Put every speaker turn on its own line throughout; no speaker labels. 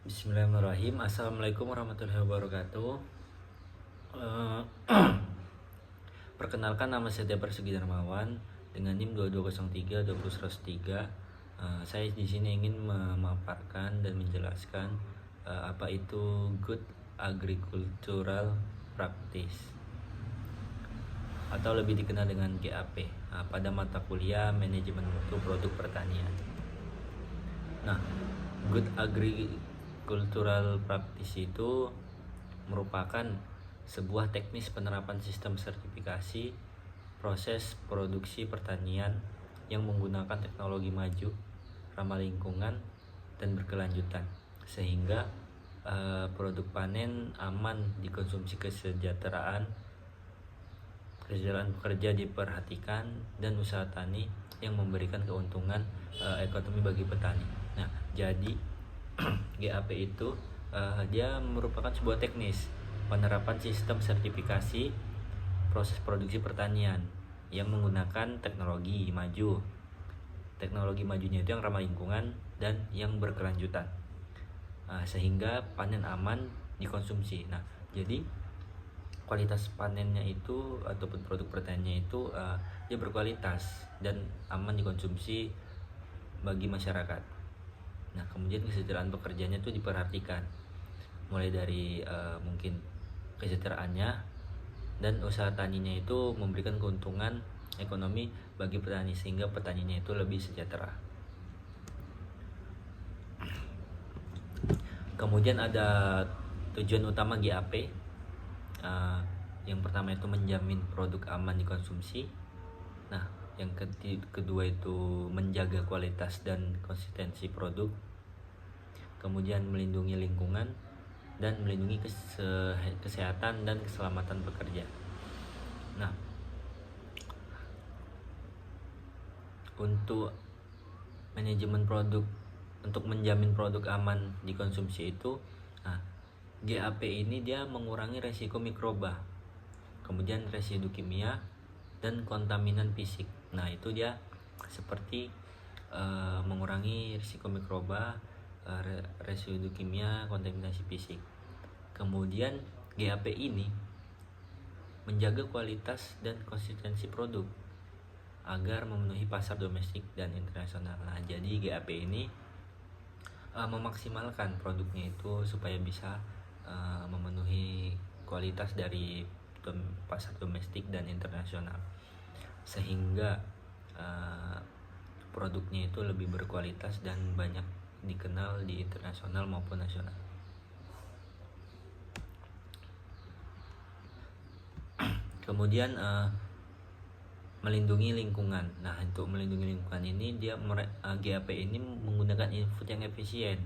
Bismillahirrahmanirrahim. Assalamualaikum warahmatullahi wabarakatuh. Eh, Perkenalkan, nama saya Debar Sugi Darmawan dengan NIM 2203 20103. Saya di sini ingin memaparkan dan menjelaskan apa itu Good Agricultural Practice atau lebih dikenal dengan GAP pada mata kuliah Manajemen Mutu Produk Pertanian. Nah, Good Agricultural Practice itu merupakan sebuah teknis penerapan sistem sertifikasi proses produksi pertanian yang menggunakan teknologi maju, ramah lingkungan, dan berkelanjutan, sehingga produk panen aman dikonsumsi, kesejahteraan pekerja diperhatikan, dan usaha tani yang memberikan keuntungan ekonomi bagi petani. Nah, jadi GAP itu dia merupakan sebuah teknis penerapan sistem sertifikasi proses produksi pertanian yang menggunakan teknologi maju. Teknologi majunya itu yang ramah lingkungan dan yang berkelanjutan, sehingga panen aman dikonsumsi. Nah, jadi kualitas panennya itu ataupun produk pertaniannya itu dia berkualitas dan aman dikonsumsi bagi masyarakat. Nah, kemudian kesejahteraan pekerjanya itu diperhatikan, mulai dari mungkin kesejahteraannya dan usaha taninya itu memberikan keuntungan ekonomi bagi petani sehingga petaninya itu lebih sejahtera. Kemudian ada tujuan utama GAP. Yang pertama itu menjamin produk aman dikonsumsi. Nah, yang kedua itu menjaga kualitas dan konsistensi produk. Kemudian melindungi lingkungan dan melindungi kesehatan dan keselamatan pekerja. Nah, untuk manajemen produk, untuk menjamin produk aman dikonsumsi itu, GAP ini dia mengurangi resiko mikroba, kemudian residu kimia dan kontaminan fisik. Nah, itu dia seperti mengurangi risiko mikroba, residu kimia, kontaminasi fisik. Kemudian GAP ini menjaga kualitas dan konsistensi produk agar memenuhi pasar domestik dan internasional. Nah, jadi GAP ini memaksimalkan produknya itu supaya bisa memenuhi kualitas dari pasar domestik dan internasional, sehingga produknya itu lebih berkualitas dan banyak dikenal di internasional maupun nasional. Kemudian melindungi lingkungan. Nah, untuk melindungi lingkungan ini dia GAP ini menggunakan input yang efisien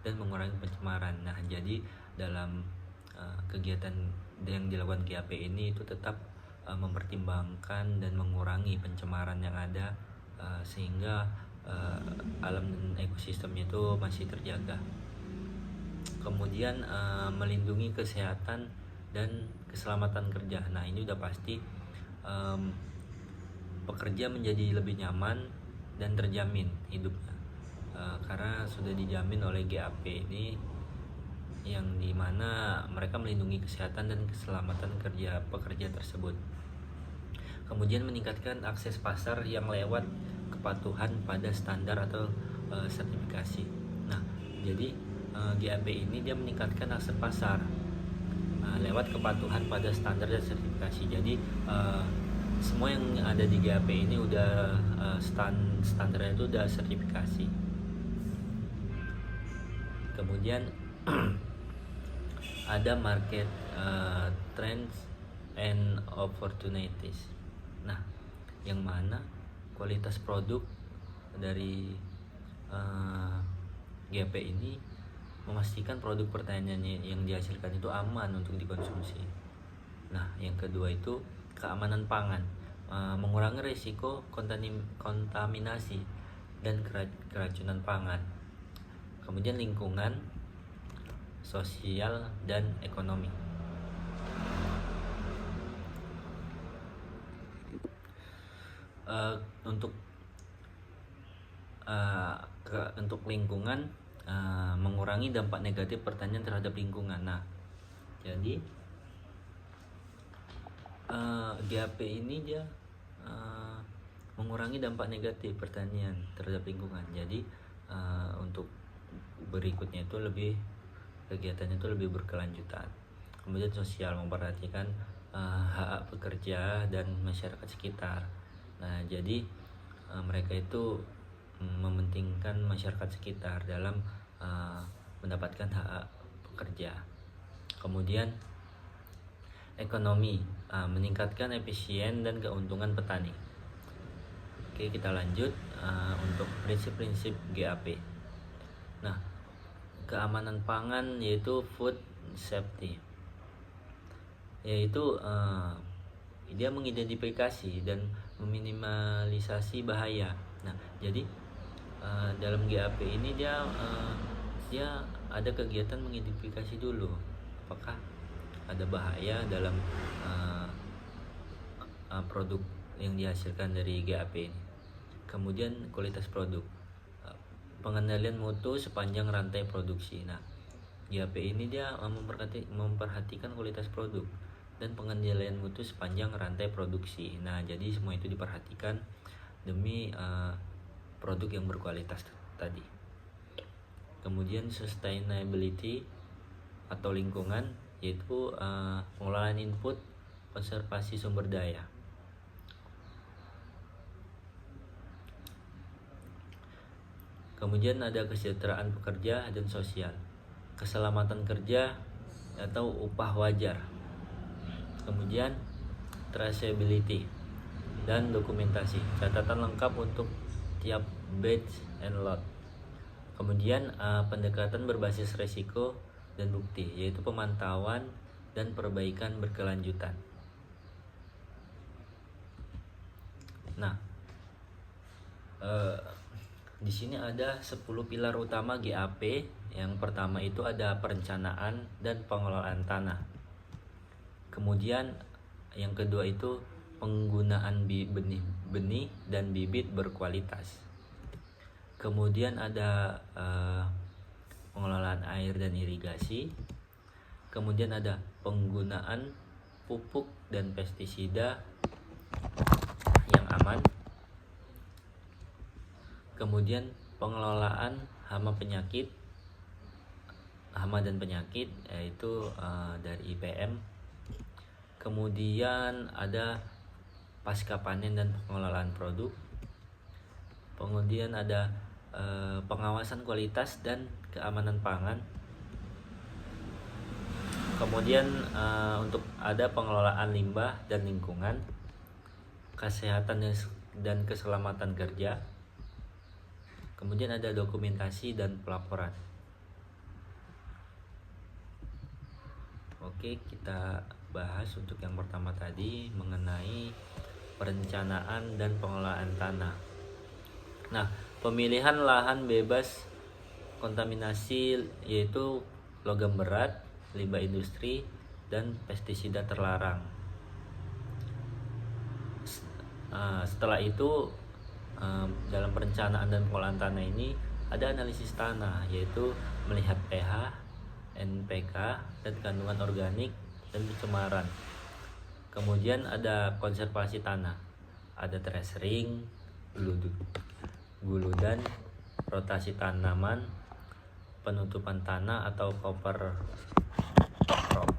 dan mengurangi pencemaran. Nah, jadi dalam kegiatan yang dilakukan GAP ini itu tetap mempertimbangkan dan mengurangi pencemaran yang ada, sehingga alam dan ekosistemnya itu masih terjaga. Kemudian melindungi kesehatan dan keselamatan kerja. Nah, ini udah pasti pekerja menjadi lebih nyaman dan terjamin hidupnya, karena sudah dijamin oleh GAP ini, yang dimana mereka melindungi kesehatan dan keselamatan kerja pekerja tersebut. Kemudian meningkatkan akses pasar yang lewat kepatuhan pada standar atau sertifikasi. Nah, jadi GAP ini dia meningkatkan akses pasar lewat kepatuhan pada standar dan sertifikasi. Jadi semua yang ada di GAP ini udah standarnya itu udah sertifikasi. Kemudian ada market trends and opportunities. Nah, yang mana kualitas produk dari GAP ini memastikan produk pertaniannya yang dihasilkan itu aman untuk dikonsumsi. Nah, yang kedua itu keamanan pangan, mengurangi risiko kontaminasi dan keracunan pangan. Kemudian lingkungan, sosial, dan ekonomi. Untuk lingkungan, mengurangi dampak negatif pertanian terhadap lingkungan. Nah, jadi GAP ini dia mengurangi dampak negatif pertanian terhadap lingkungan. Jadi untuk berikutnya itu kegiatannya itu lebih berkelanjutan. Kemudian sosial, memperhatikan hak pekerja dan masyarakat sekitar. Nah, jadi mereka itu mementingkan masyarakat sekitar dalam mendapatkan hak pekerja. Kemudian ekonomi, meningkatkan efisien dan keuntungan petani. Oke, kita lanjut untuk prinsip-prinsip GAP. Nah, keamanan pangan yaitu food safety, yaitu dia mengidentifikasi dan meminimalisasi bahaya. Nah, jadi dalam GAP ini dia ada kegiatan mengidentifikasi dulu apakah ada bahaya dalam produk yang dihasilkan dari GAP ini. Kemudian kualitas produk, pengendalian mutu sepanjang rantai produksi. Nah, GAP ini dia memperhatikan kualitas produk dan pengendalian mutu sepanjang rantai produksi. Nah, jadi semua itu diperhatikan demi produk yang berkualitas tadi. Kemudian sustainability atau lingkungan, yaitu pengelolaan input, konservasi sumber daya. Kemudian ada kesejahteraan pekerja dan sosial, keselamatan kerja atau upah wajar. Kemudian traceability dan dokumentasi, catatan lengkap untuk tiap batch and lot. Kemudian pendekatan berbasis resiko dan bukti, yaitu pemantauan dan perbaikan berkelanjutan. Nah, di sini ada 10 pilar utama GAP. Yang pertama itu ada perencanaan dan pengelolaan tanah. Kemudian yang kedua itu penggunaan benih dan bibit berkualitas. Kemudian ada pengelolaan air dan irigasi. Kemudian ada penggunaan pupuk dan pestisida yang aman. Kemudian pengelolaan hama dan penyakit, yaitu dari IPM. Kemudian ada pasca panen dan pengelolaan produk. Kemudian ada pengawasan kualitas dan keamanan pangan. Kemudian untuk ada pengelolaan limbah dan lingkungan, kesehatan dan keselamatan kerja. Kemudian ada dokumentasi dan pelaporan. Oke, kita bahas untuk yang pertama tadi mengenai perencanaan dan pengelolaan tanah. Nah, pemilihan lahan bebas kontaminasi yaitu logam berat, limbah industri, dan pestisida terlarang. Setelah itu dalam perencanaan dan pengelolaan tanah ini ada analisis tanah, yaitu melihat pH, NPK, dan kandungan organik dan pencemaran. Kemudian ada konservasi tanah, ada terasering, guludan, rotasi tanaman, penutupan tanah atau cover crop.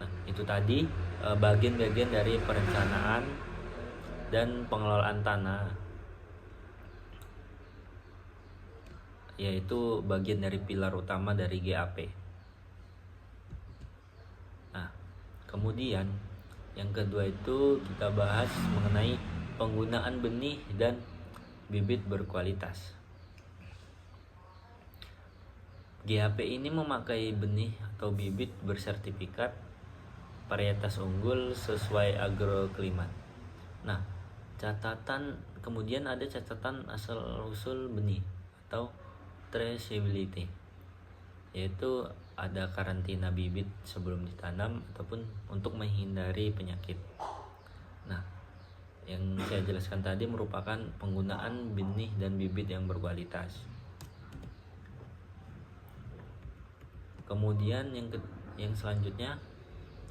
Nah, itu tadi bagian-bagian dari perencanaan dan pengelolaan tanah, yaitu bagian dari pilar utama dari GAP. Nah, kemudian yang kedua itu kita bahas mengenai penggunaan benih dan bibit berkualitas. GAP ini memakai benih atau bibit bersertifikat varietas unggul sesuai agroklimat. Nah, kemudian ada catatan asal usul benih atau traceability, yaitu ada karantina bibit sebelum ditanam ataupun untuk menghindari penyakit. Nah, yang saya jelaskan tadi merupakan penggunaan benih dan bibit yang berkualitas. Kemudian yang selanjutnya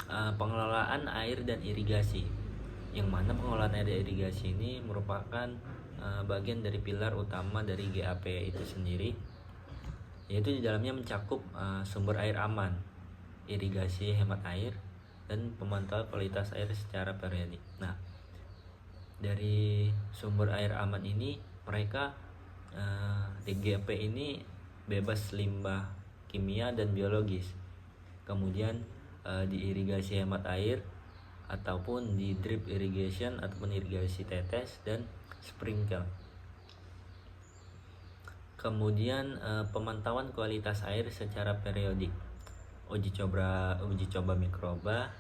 pengelolaan air dan irigasi, yang mana pengelolaan air dan irigasi ini merupakan bagian dari pilar utama dari GAP itu sendiri, yaitu di dalamnya mencakup sumber air aman, irigasi hemat air, dan pemantauan kualitas air secara periodik. Nah, dari sumber air aman ini mereka di GAP ini bebas limbah kimia dan biologis. Kemudian di irigasi hemat air ataupun di drip irrigation ataupun irigasi tetes dan sprinkle. Kemudian pemantauan kualitas air secara periodik, uji coba mikroba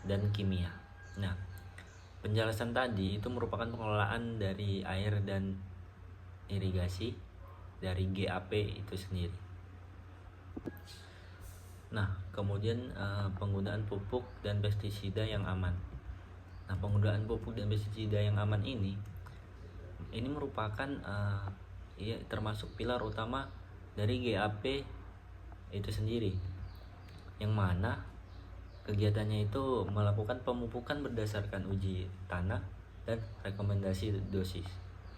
dan kimia. Nah, penjelasan tadi itu merupakan pengelolaan dari air dan irigasi dari GAP itu sendiri. Nah, kemudian penggunaan pupuk dan pestisida yang aman. Nah, penggunaan pupuk dan pestisida yang aman ini merupakan termasuk pilar utama dari GAP itu sendiri, yang mana kegiatannya itu melakukan pemupukan berdasarkan uji tanah dan rekomendasi dosis.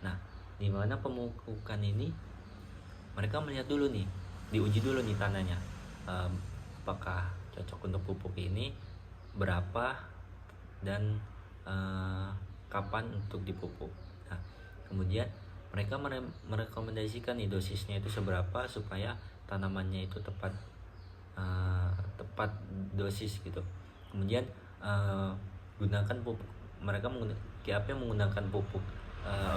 Nah, di mana pemupukan ini mereka melihat dulu nih, diuji dulu nih tanahnya, apakah cocok untuk pupuk ini, berapa, dan kapan untuk dipupuk. Nah, kemudian mereka merekomendasikan nih dosisnya itu seberapa supaya tanamannya itu tepat dosis gitu. Kemudian gunakan pupuk, mereka menggunakan pupuk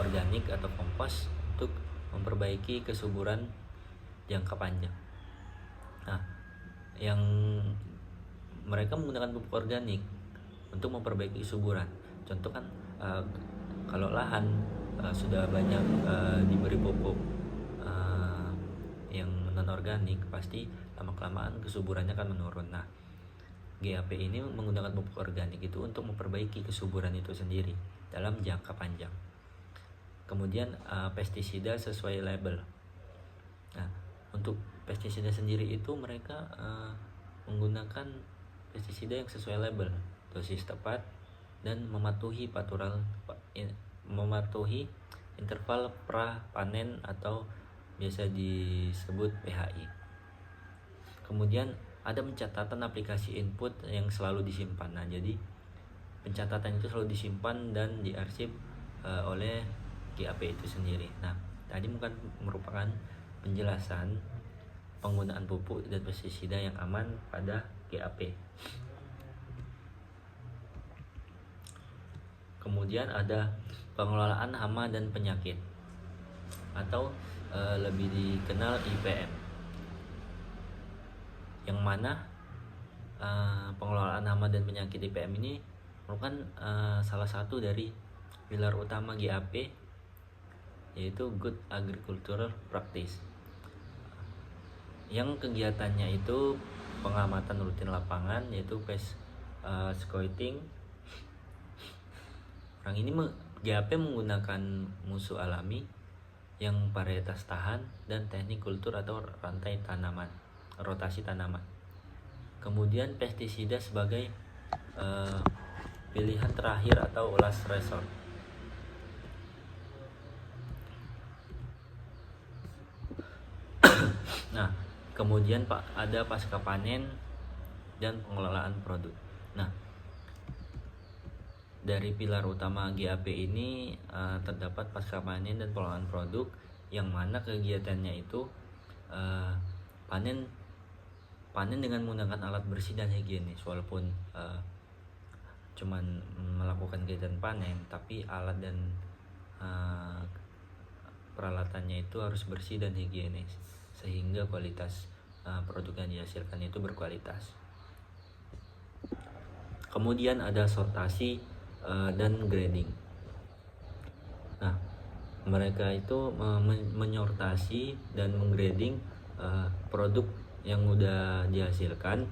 organik atau kompos untuk memperbaiki kesuburan jangka panjang. Nah, yang mereka menggunakan pupuk organik untuk memperbaiki kesuburan. Contoh kan kalau lahan sudah banyak diberi pupuk yang non organik, pasti lama-kelamaan kesuburannya akan menurun. Nah, GAP ini menggunakan pupuk organik itu untuk memperbaiki kesuburan itu sendiri dalam jangka panjang. Kemudian pestisida sesuai label. Nah, untuk pestisida sendiri itu mereka menggunakan pestisida yang sesuai label, dosis tepat, dan mematuhi interval pra panen atau biasa disebut PHI. Kemudian ada pencatatan aplikasi input yang selalu disimpan. Nah, jadi pencatatan itu selalu disimpan dan diarsip oleh GAP itu sendiri. Nah, tadi merupakan penjelasan penggunaan pupuk dan pestisida yang aman pada GAP. Kemudian ada pengelolaan hama dan penyakit atau lebih dikenal IPM, yang mana pengelolaan hama dan penyakit IPM ini merupakan salah satu dari pilar utama GAP, yaitu Good Agricultural Practice, yang kegiatannya itu pengamatan rutin lapangan, yaitu pest scouting. Orang ini GAP menggunakan musuh alami yang varietas tahan dan teknik kultur atau rantai tanaman, rotasi tanaman. Kemudian pestisida sebagai pilihan terakhir atau last resort. Nah, kemudian ada pasca panen dan pengelolaan produk. Nah, dari pilar utama GAP ini terdapat pasca panen dan pengelolaan produk, yang mana kegiatannya itu panen dengan menggunakan alat bersih dan higienis. Walaupun cuman melakukan kegiatan panen, tapi alat dan peralatannya itu harus bersih dan higienis, sehingga kualitas produk yang dihasilkan itu berkualitas. Kemudian ada sortasi dan grading. Nah, mereka itu menyortasi dan menggrading produk yang udah dihasilkan,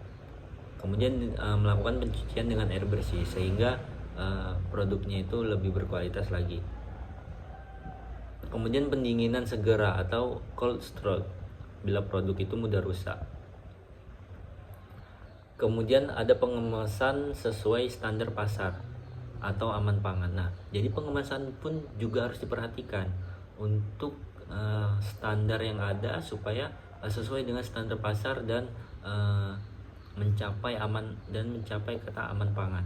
kemudian melakukan pencucian dengan air bersih sehingga produknya itu lebih berkualitas lagi. Kemudian pendinginan segera atau cold storage bila produk itu mudah rusak. Kemudian ada pengemasan sesuai standar pasar atau aman pangan. Nah, jadi pengemasan pun juga harus diperhatikan untuk standar yang ada supaya sesuai dengan standar pasar dan mencapai aman dan mencapai kata aman pangan.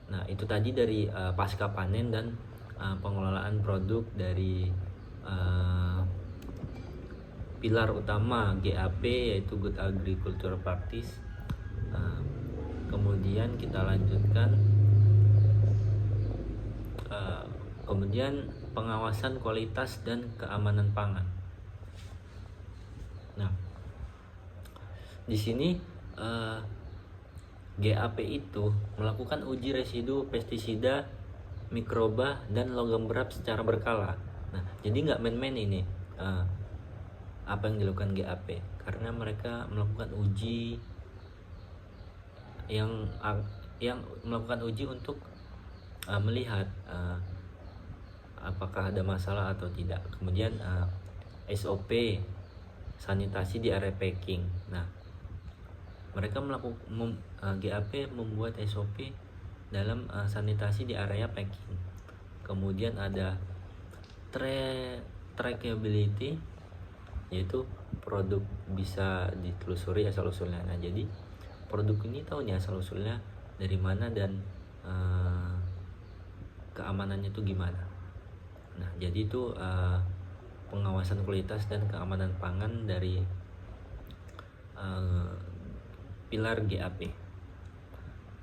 Nah, itu tadi dari pasca panen dan pengelolaan produk dari pilar utama GAP, yaitu Good Agricultural Practice. Kemudian kita lanjutkan, kemudian pengawasan kualitas dan keamanan pangan. Nah, di sini GAP itu melakukan uji residu pestisida, mikroba, dan logam berat secara berkala. Nah, jadi nggak main-main ini apa yang dilakukan GAP, karena mereka melakukan uji yang melakukan uji untuk melihat apakah ada masalah atau tidak. Kemudian SOP sanitasi di area packing. Nah, mereka melakukan GAP membuat SOP dalam sanitasi di area packing. Kemudian ada trackability, yaitu produk bisa ditelusuri asal usulnya. Nah, jadi produk ini tahu nih asal usulnya dari mana dan keamanannya itu gimana. Nah, jadi itu pengawasan kualitas dan keamanan pangan dari pilar GAP.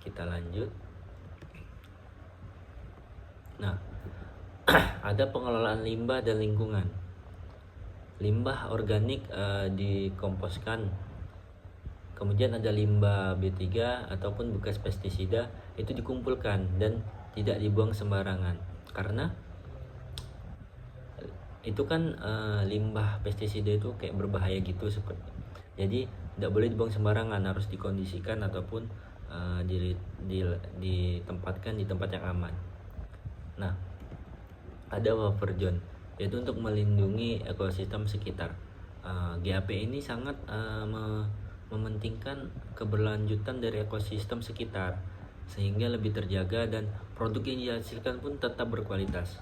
Kita lanjut. Nah, ada pengelolaan limbah dan lingkungan. Limbah organik dikomposkan. Kemudian ada limbah B3 ataupun bekas pestisida itu dikumpulkan dan tidak dibuang sembarangan. Karena itu kan limbah pestisida itu kayak berbahaya gitu seperti. Jadi tidak boleh dibuang sembarangan, harus dikondisikan ataupun ditempatkan di tempat yang aman. Nah, ada buffer zone, yaitu untuk melindungi ekosistem sekitar. GAP ini sangat mementingkan keberlanjutan dari ekosistem sekitar sehingga lebih terjaga dan produk yang dihasilkan pun tetap berkualitas.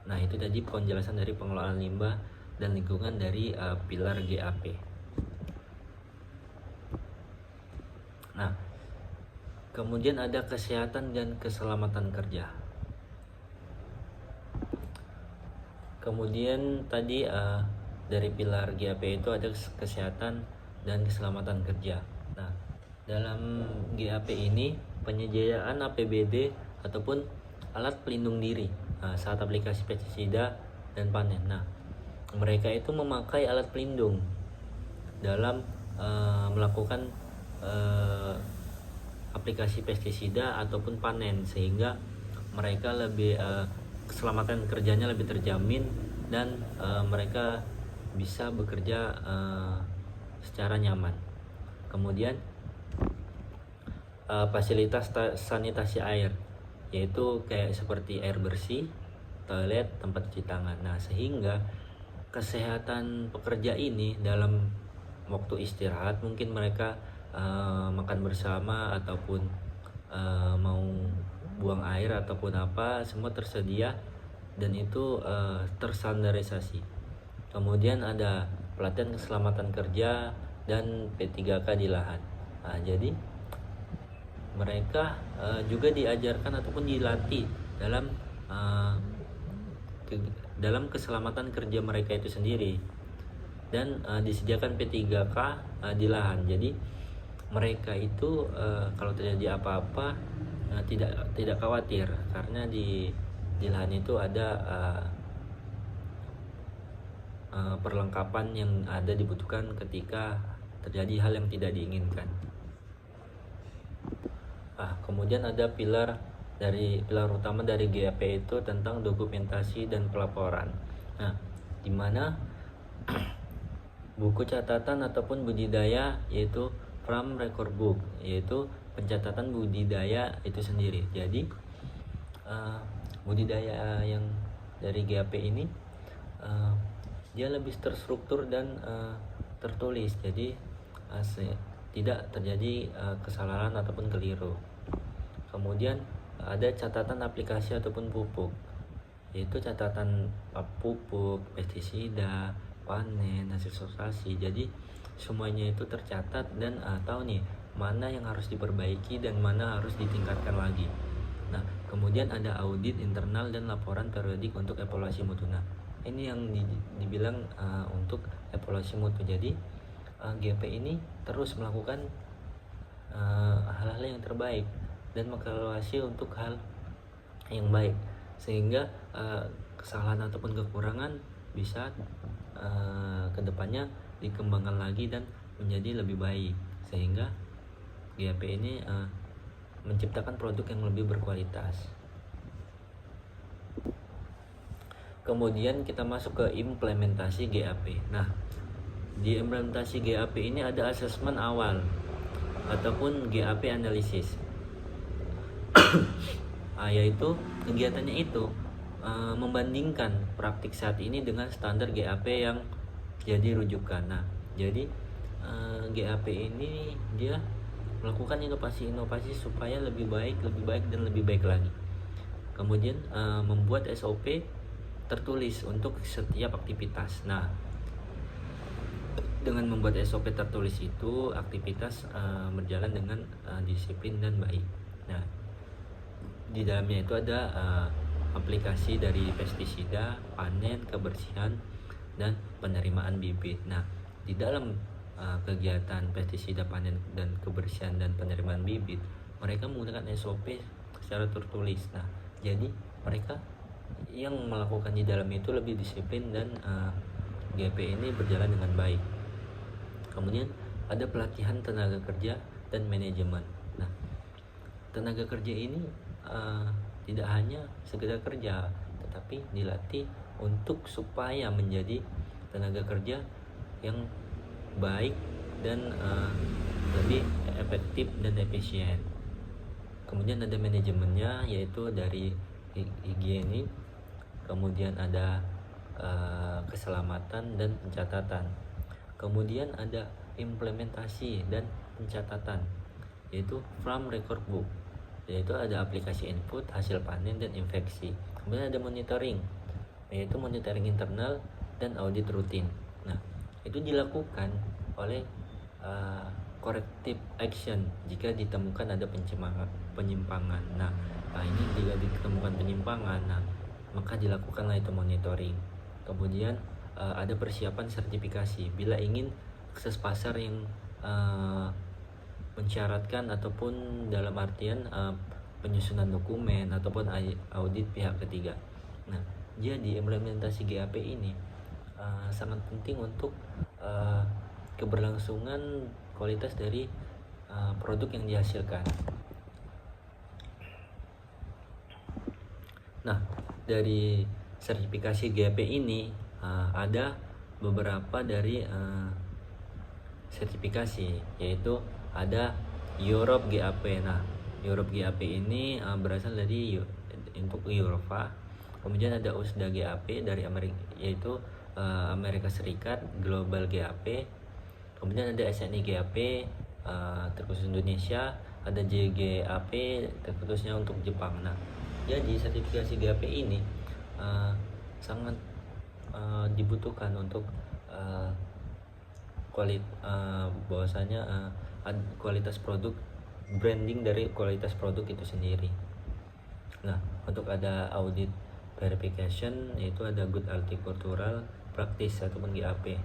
Nah, itu tadi penjelasan dari pengelolaan limbah dan lingkungan dari pilar GAP. Nah, kemudian ada kesehatan dan keselamatan kerja. Kemudian tadi dari pilar GAP itu ada kesehatan dan keselamatan kerja. Nah, dalam GAP ini penyediaan APBD ataupun alat pelindung diri saat aplikasi pestisida dan panen. Nah, mereka itu memakai alat pelindung dalam melakukan aplikasi pestisida ataupun panen, sehingga mereka lebih keselamatan kerjanya lebih terjamin dan mereka bisa bekerja secara nyaman. Kemudian fasilitas sanitasi air, yaitu kayak seperti air bersih, toilet, tempat cuci tangan. Nah, sehingga kesehatan pekerja ini dalam waktu istirahat mungkin mereka makan bersama ataupun mau buang air ataupun apa, semua tersedia dan itu terstandarisasi. Kemudian ada pelatihan keselamatan kerja dan P3K di lahan. Nah, jadi mereka juga diajarkan ataupun dilatih dalam keselamatan kerja mereka itu sendiri, dan disediakan P3K di lahan. Jadi mereka itu kalau terjadi apa-apa tidak khawatir, karena di lahan itu ada perlengkapan yang ada dibutuhkan ketika terjadi hal yang tidak diinginkan. Kemudian ada pilar utama dari GAP itu tentang dokumentasi dan pelaporan. Nah, di mana buku catatan ataupun budidaya, yaitu farm record book, yaitu pencatatan budidaya itu sendiri. Jadi budidaya yang dari GAP ini dia lebih terstruktur dan tertulis. Jadi tidak terjadi kesalahan ataupun keliru. Kemudian ada catatan aplikasi ataupun pupuk, yaitu catatan pupuk, pestisida, panen, hasil sortasi. Jadi semuanya itu tercatat dan tahu nih mana yang harus diperbaiki dan mana harus ditingkatkan lagi. Nah, kemudian ada audit internal dan laporan periodik untuk evaluasi mutu. Nah, ini yang dibilang untuk evaluasi mutu. Jadi GP ini terus melakukan hal-hal yang terbaik dan mengevaluasi untuk hal yang baik, sehingga kesalahan ataupun kekurangan bisa kedepannya dikembangkan lagi dan menjadi lebih baik, sehingga GAP ini menciptakan produk yang lebih berkualitas. Kemudian kita masuk ke implementasi GAP. Nah, di implementasi GAP ini ada asesmen awal ataupun GAP analisis. Yaitu kegiatannya itu membandingkan praktik saat ini dengan standar GAP yang jadi rujukan. Nah, jadi GAP ini dia melakukan inovasi-inovasi supaya lebih baik dan lebih baik lagi. Kemudian membuat SOP tertulis untuk setiap aktivitas. Nah, dengan membuat SOP tertulis itu aktivitas berjalan dengan disiplin dan baik. Nah, di dalamnya itu ada aplikasi dari pestisida, panen, kebersihan, dan penerimaan bibit. Nah, di dalam kegiatan pestisida, panen, dan kebersihan dan penerimaan bibit, mereka menggunakan SOP secara tertulis. Nah, jadi mereka yang melakukan di dalam itu lebih disiplin dan GP ini berjalan dengan baik. Kemudian ada pelatihan tenaga kerja dan manajemen. Nah, tenaga kerja ini tidak hanya sekedar kerja, tetapi dilatih untuk supaya menjadi tenaga kerja yang baik dan lebih efektif dan efisien. Kemudian ada manajemennya, yaitu dari higienik, kemudian ada keselamatan dan pencatatan. Kemudian ada implementasi dan pencatatan, yaitu farm record book, yaitu ada aplikasi input, hasil panen, dan infeksi. Kemudian ada monitoring, yaitu monitoring internal dan audit rutin. Nah, itu dilakukan oleh corrective action jika ditemukan ada penyimpangan. Nah, ini jika ditemukan penyimpangan, nah maka dilakukanlah itu monitoring. Kemudian ada persiapan sertifikasi bila ingin akses pasar yang mensyaratkan ataupun dalam artian penyusunan dokumen ataupun audit pihak ketiga. Nah, jadi implementasi GAP ini sangat penting untuk keberlangsungan kualitas dari produk yang dihasilkan. Nah, dari sertifikasi GAP ini ada beberapa dari sertifikasi, yaitu ada Europe GAP. Nah, Europe GAP ini berasal dari untuk Eropa. Kemudian ada USDA GAP dari Amerika, yaitu Amerika Serikat, Global GAP. Kemudian ada SNI GAP terkhusus Indonesia, ada JGAP terkhususnya untuk Jepang. Nah, jadi sertifikasi GAP ini sangat dibutuhkan untuk bahwasanya kualitas produk, branding dari kualitas produk itu sendiri. Nah, untuk ada audit verification, yaitu ada good horticultural practice ataupun GAP.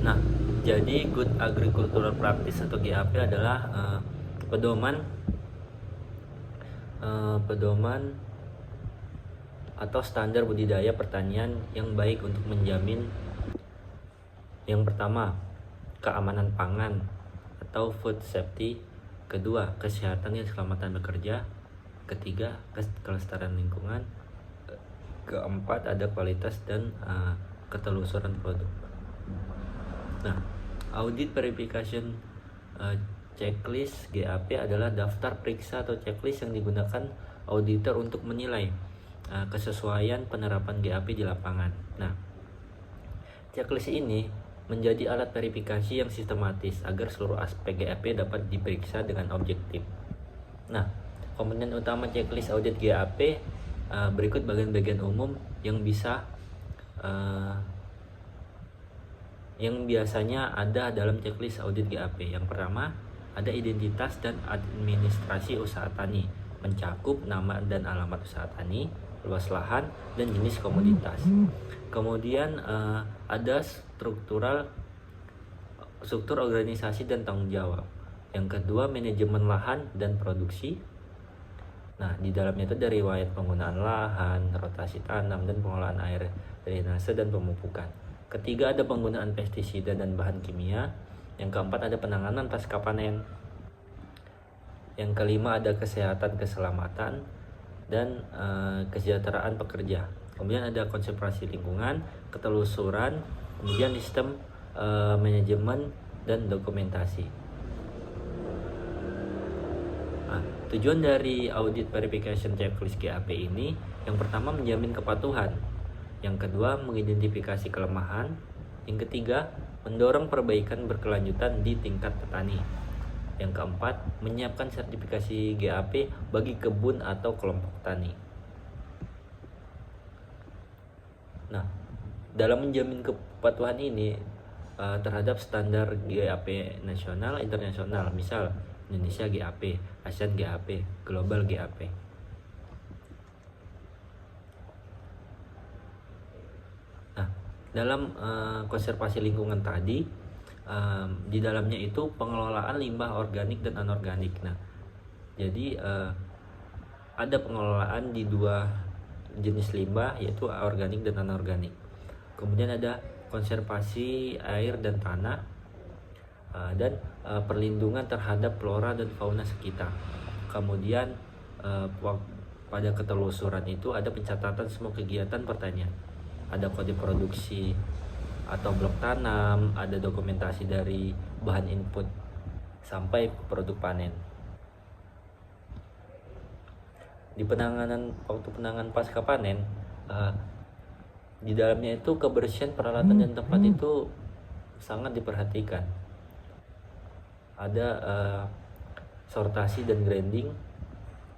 Nah, jadi good agricultural practice atau GAP adalah pedoman atau standar budidaya pertanian yang baik untuk menjamin yang pertama, keamanan pangan atau food safety. Kedua, kesehatan dan keselamatan bekerja. Ketiga, kelestarian lingkungan. Keempat, ada kualitas dan ketelusuran produk. Nah, audit verification checklist GAP adalah daftar periksa atau checklist yang digunakan auditor untuk menilai kesesuaian penerapan GAP di lapangan. Nah, checklist ini menjadi alat verifikasi yang sistematis agar seluruh aspek GAP dapat diperiksa dengan objektif. Nah, komponen utama checklist audit GAP berikut bagian-bagian umum yang biasanya ada dalam checklist audit GAP. Yang pertama, ada identitas dan administrasi usaha tani, mencakup nama dan alamat usaha tani, luas lahan, dan jenis komoditas. Kemudian ada struktur organisasi dan tanggung jawab. Yang kedua, manajemen lahan dan produksi. Nah, di dalamnya itu ada riwayat penggunaan lahan, rotasi tanam, dan pengelolaan air, drainase, dan pemupukan. Ketiga, ada penggunaan pestisida dan bahan kimia. Yang keempat, ada penanganan pasca panen. Yang kelima, ada kesehatan, keselamatan, dan kesejahteraan pekerja. Kemudian ada konservasi lingkungan, ketelusuran, kemudian sistem manajemen dan dokumentasi. Tujuan dari audit verification checklist GAP ini, yang pertama menjamin kepatuhan, yang kedua mengidentifikasi kelemahan, yang ketiga mendorong perbaikan berkelanjutan di tingkat petani, yang keempat menyiapkan sertifikasi GAP bagi kebun atau kelompok tani. Nah, dalam menjamin kepatuhan ini terhadap standar GAP nasional, internasional, misal Indonesia GAP, ASEAN GAP, Global GAP. Nah, dalam konservasi lingkungan tadi, di dalamnya itu pengelolaan limbah organik dan anorganik. Nah, jadi ada pengelolaan di dua jenis limbah, yaitu organik dan anorganik. Kemudian ada konservasi air dan tanah, dan perlindungan terhadap flora dan fauna sekitar. Kemudian pada ketelusuran itu ada pencatatan semua kegiatan pertanian, ada kode produksi atau blok tanam, ada dokumentasi dari bahan input sampai produk panen. Di waktu penanganan pasca panen, di dalamnya itu kebersihan peralatan dan tempat itu sangat diperhatikan. Ada sortasi dan grinding,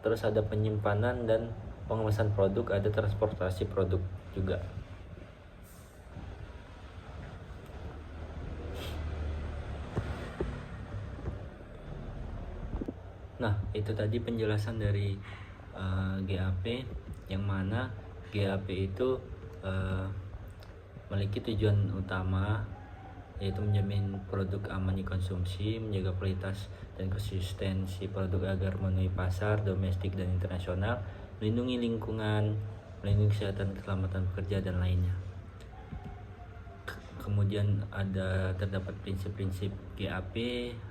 terus ada penyimpanan dan pengemasan produk, ada transportasi produk juga. Nah, itu tadi penjelasan dari GAP, yang mana GAP itu memiliki tujuan utama, yaitu menjamin produk aman dikonsumsi, menjaga kualitas dan konsistensi produk agar memenuhi pasar domestik dan internasional, melindungi lingkungan, melindungi kesehatan, keselamatan pekerja, dan lainnya. Kemudian terdapat prinsip-prinsip GAP,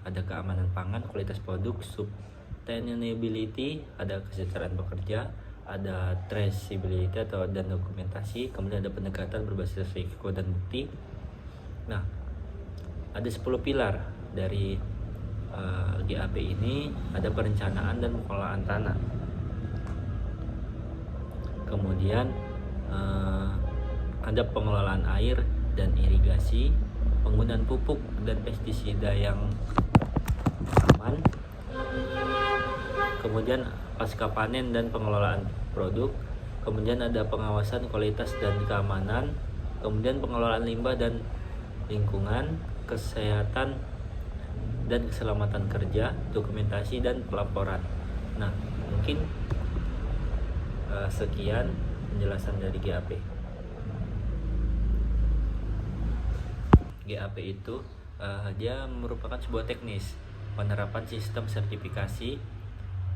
ada keamanan pangan, kualitas produk, sustainability, ada kesejahteraan pekerja, ada traceability dan dokumentasi, kemudian ada pendekatan berbasis risiko dan bukti. Nah, ada 10 pilar dari GAP ini, ada perencanaan dan pengelolaan tanah. Kemudian ada pengelolaan air dan irigasi, penggunaan pupuk dan pestisida yang aman. Kemudian pasca panen dan pengelolaan produk. Kemudian ada pengawasan kualitas dan keamanan. Kemudian pengelolaan limbah dan lingkungan, kesehatan dan keselamatan kerja, dokumentasi dan pelaporan. Nah, mungkin sekian penjelasan dari GAP. GAP itu dia merupakan sebuah teknis penerapan sistem sertifikasi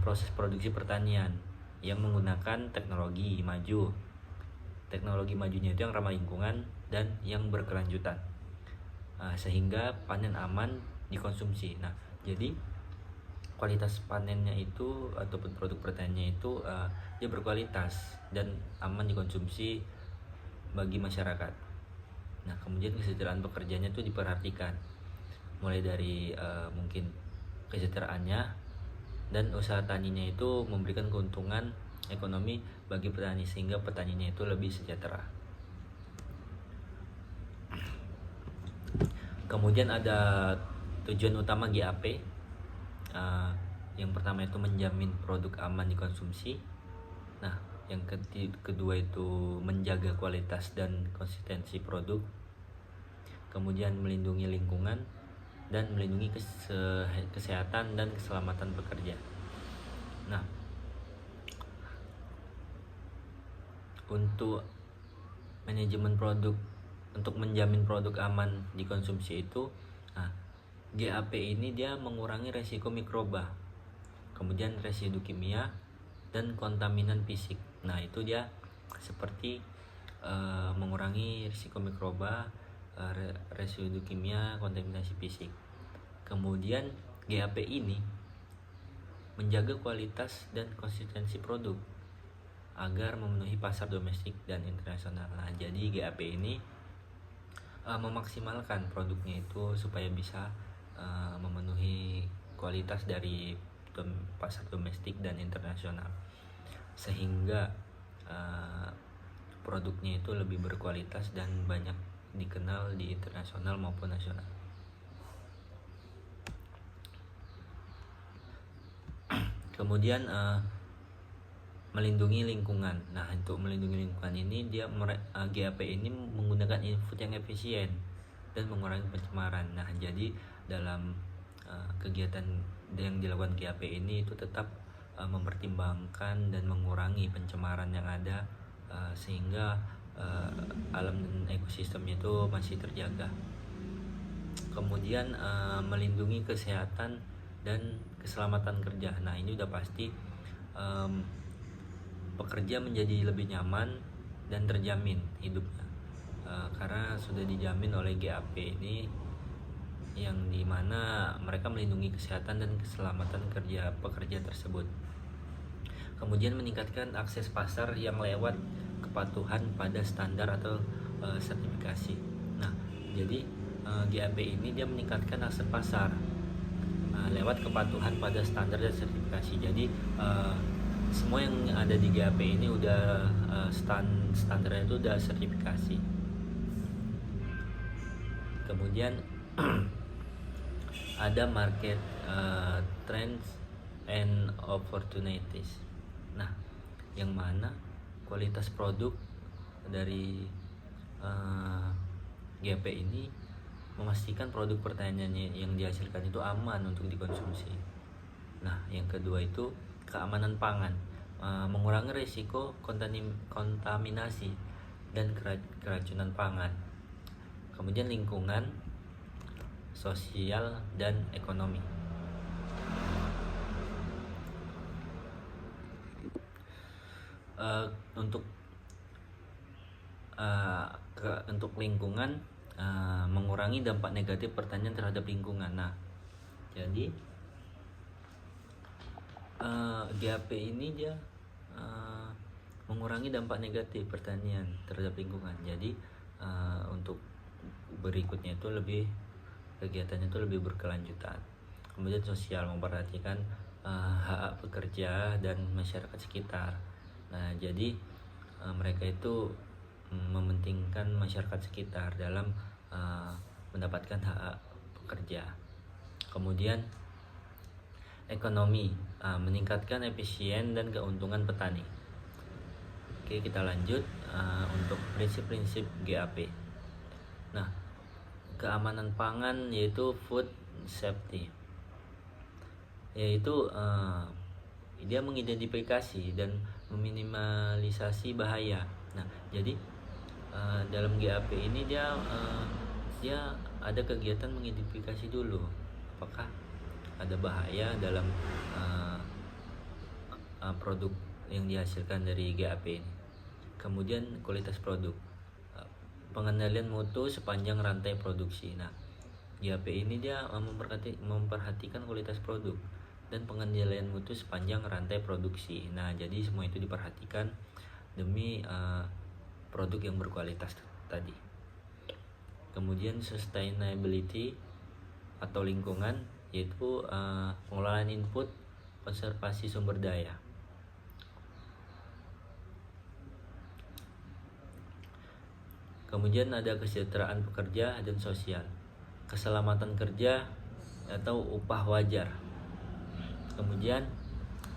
proses produksi pertanian yang menggunakan teknologi maju. Teknologi majunya itu yang ramah lingkungan dan yang berkelanjutan, sehingga panen aman dikonsumsi. Nah, jadi kualitas panennya itu ataupun produk pertaniannya itu dia berkualitas dan aman dikonsumsi bagi masyarakat. Nah, kemudian kesejahteraan pekerjanya itu diperhatikan, mulai dari mungkin kesejahteraannya, dan usaha taninya itu memberikan keuntungan ekonomi bagi petani sehingga petaninya itu lebih sejahtera. Kemudian ada tujuan utama GAP. Yang pertama itu menjamin produk aman dikonsumsi. Nah, yang kedua itu menjaga kualitas dan konsistensi produk. Kemudian melindungi lingkungan dan melindungi kesehatan dan keselamatan pekerja. Nah, untuk manajemen produk, untuk menjamin produk aman dikonsumsi itu, GAP ini dia mengurangi resiko mikroba, kemudian residu kimia dan kontaminan fisik. Nah, itu dia seperti mengurangi risiko mikroba, residu kimia, kontaminasi fisik. Kemudian GAP ini menjaga kualitas dan konsistensi produk agar memenuhi pasar domestik dan internasional. Nah, jadi GAP ini memaksimalkan produknya itu supaya bisa memenuhi kualitas dari pasar domestik dan internasional, sehingga produknya itu lebih berkualitas dan banyak dikenal di internasional maupun nasional. Kemudian melindungi lingkungan. Nah, untuk melindungi lingkungan ini GAP ini menggunakan input yang efisien dan mengurangi pencemaran. Nah, jadi dalam kegiatan yang dilakukan GAP ini itu tetap mempertimbangkan dan mengurangi pencemaran yang ada, sehingga alam dan ekosistemnya itu masih terjaga. Kemudian melindungi kesehatan dan keselamatan kerja. Nah, ini udah pasti pekerja menjadi lebih nyaman dan terjamin hidupnya, karena sudah dijamin oleh GAP ini, yang dimana mereka melindungi kesehatan dan keselamatan pekerja tersebut. Kemudian meningkatkan akses pasar yang lewat kepatuhan pada standar atau sertifikasi. Nah, jadi GAP ini dia meningkatkan akses pasar lewat kepatuhan pada standar dan sertifikasi. Jadi semua yang ada di GAP ini udah standarnya itu udah sertifikasi. Kemudian ada market trends and opportunities. Nah, yang mana kualitas produk dari GAP ini memastikan produk pertaniannya yang dihasilkan itu aman untuk dikonsumsi. Nah, yang kedua itu keamanan pangan, mengurangi risiko kontaminasi dan keracunan pangan. Kemudian lingkungan, sosial, dan ekonomi. Untuk lingkungan, mengurangi dampak negatif pertanian terhadap lingkungan. Nah, jadi GAP ini dia mengurangi dampak negatif pertanian terhadap lingkungan. Jadi untuk berikutnya itu kegiatannya itu lebih berkelanjutan. Kemudian sosial, memperhatikan hak pekerja dan masyarakat sekitar. Nah, jadi mereka itu mementingkan masyarakat sekitar dalam mendapatkan hak pekerja. Kemudian ekonomi, meningkatkan efisien dan keuntungan petani. Oke, kita lanjut untuk prinsip-prinsip GAP. Nah, keamanan pangan yaitu food safety, yaitu dia mengidentifikasi dan meminimalisasi bahaya. Nah, jadi dalam GAP ini dia ada kegiatan mengidentifikasi dulu apakah ada bahaya dalam produk yang dihasilkan dari GAP ini. Kemudian kualitas produk, pengendalian mutu sepanjang rantai produksi. Nah, GAP ini dia memperhatikan kualitas produk dan pengendalian mutu sepanjang rantai produksi. Nah, jadi semua itu diperhatikan demi produk yang berkualitas tadi. Kemudian sustainability atau lingkungan, yaitu pengelolaan input, konservasi sumber daya. Kemudian ada kesejahteraan pekerja dan sosial, keselamatan kerja atau upah wajar. Kemudian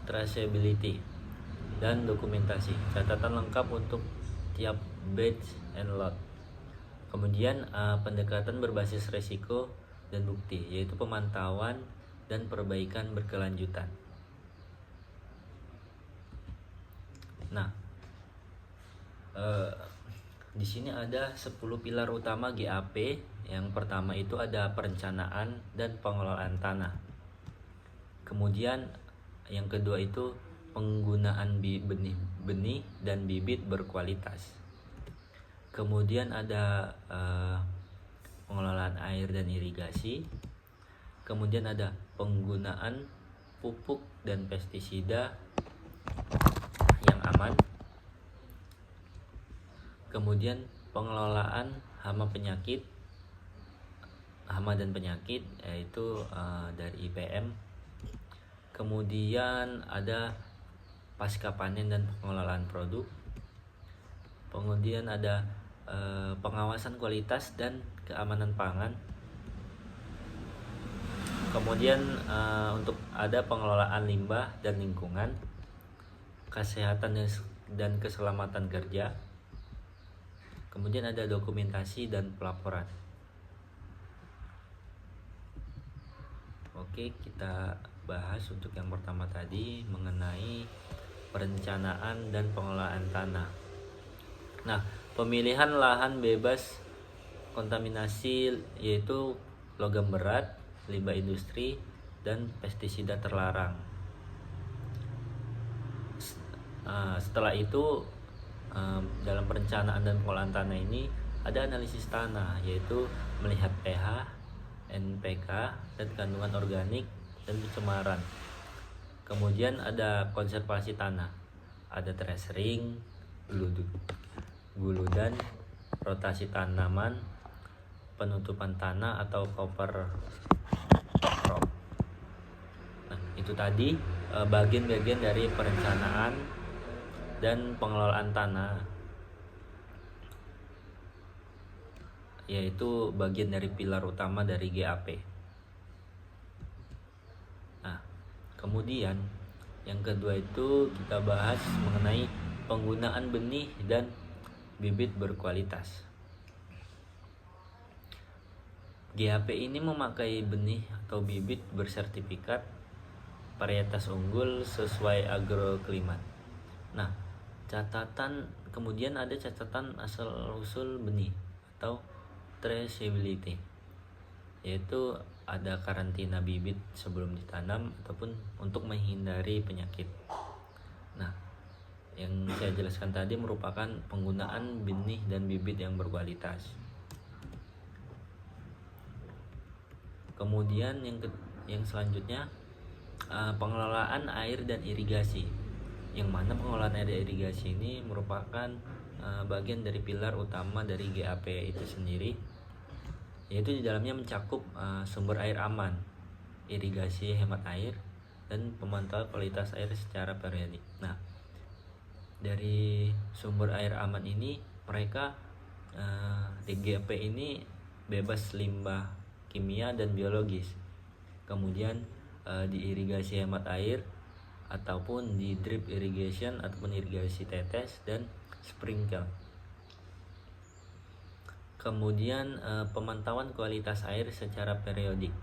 traceability dan dokumentasi, catatan lengkap untuk tiap batch and lot. Kemudian pendekatan berbasis resiko dan bukti, yaitu pemantauan dan perbaikan berkelanjutan. Nah, di sini ada 10 pilar utama GAP. Yang pertama itu ada perencanaan dan pengelolaan tanah. Kemudian yang kedua itu penggunaan benih dan bibit berkualitas. Kemudian ada pengelolaan air dan irigasi. Kemudian ada penggunaan pupuk dan pestisida yang aman. Kemudian pengelolaan hama dan penyakit, yaitu dari IPM. Kemudian ada pasca panen dan pengelolaan produk. Kemudian ada pengawasan kualitas dan keamanan pangan. Kemudian untuk ada pengelolaan limbah dan lingkungan, kesehatan dan keselamatan kerja. Kemudian ada dokumentasi dan pelaporan. Oke, kita bahas untuk yang pertama tadi mengenai perencanaan dan pengelolaan tanah. Nah, pemilihan lahan bebas kontaminasi yaitu logam berat, limbah industri, dan pestisida terlarang. Setelah itu dalam perencanaan dan pengelolaan tanah ini ada analisis tanah, yaitu melihat pH, NPK, dan kandungan organik dan pencemaran. Kemudian ada konservasi tanah, ada terasering, guludan, rotasi tanaman, penutupan tanah atau cover crop. Nah, itu tadi bagian-bagian dari perencanaan dan pengelolaan tanah, yaitu bagian dari pilar utama dari GAP. Nah, kemudian yang kedua itu kita bahas mengenai penggunaan benih dan bibit berkualitas. GAP ini memakai benih atau bibit bersertifikat varietas unggul sesuai agroklimat. Nah, kemudian ada catatan asal usul benih atau traceability, yaitu ada karantina bibit sebelum ditanam ataupun untuk menghindari penyakit. Nah, yang saya jelaskan tadi merupakan penggunaan benih dan bibit yang berkualitas. Kemudian yang selanjutnya pengelolaan air dan irigasi, yang mana pengelolaan air dan irigasi ini merupakan bagian dari pilar utama dari GAP itu sendiri, yaitu di dalamnya mencakup sumber air aman, irigasi hemat air, dan pemantauan kualitas air secara periodik. Nah, dari sumber air aman ini mereka di GAP ini bebas limbah kimia dan biologis. Kemudian di irigasi hemat air ataupun di drip irrigation ataupun irigasi tetes dan sprinkle. Kemudian pemantauan kualitas air secara periodik,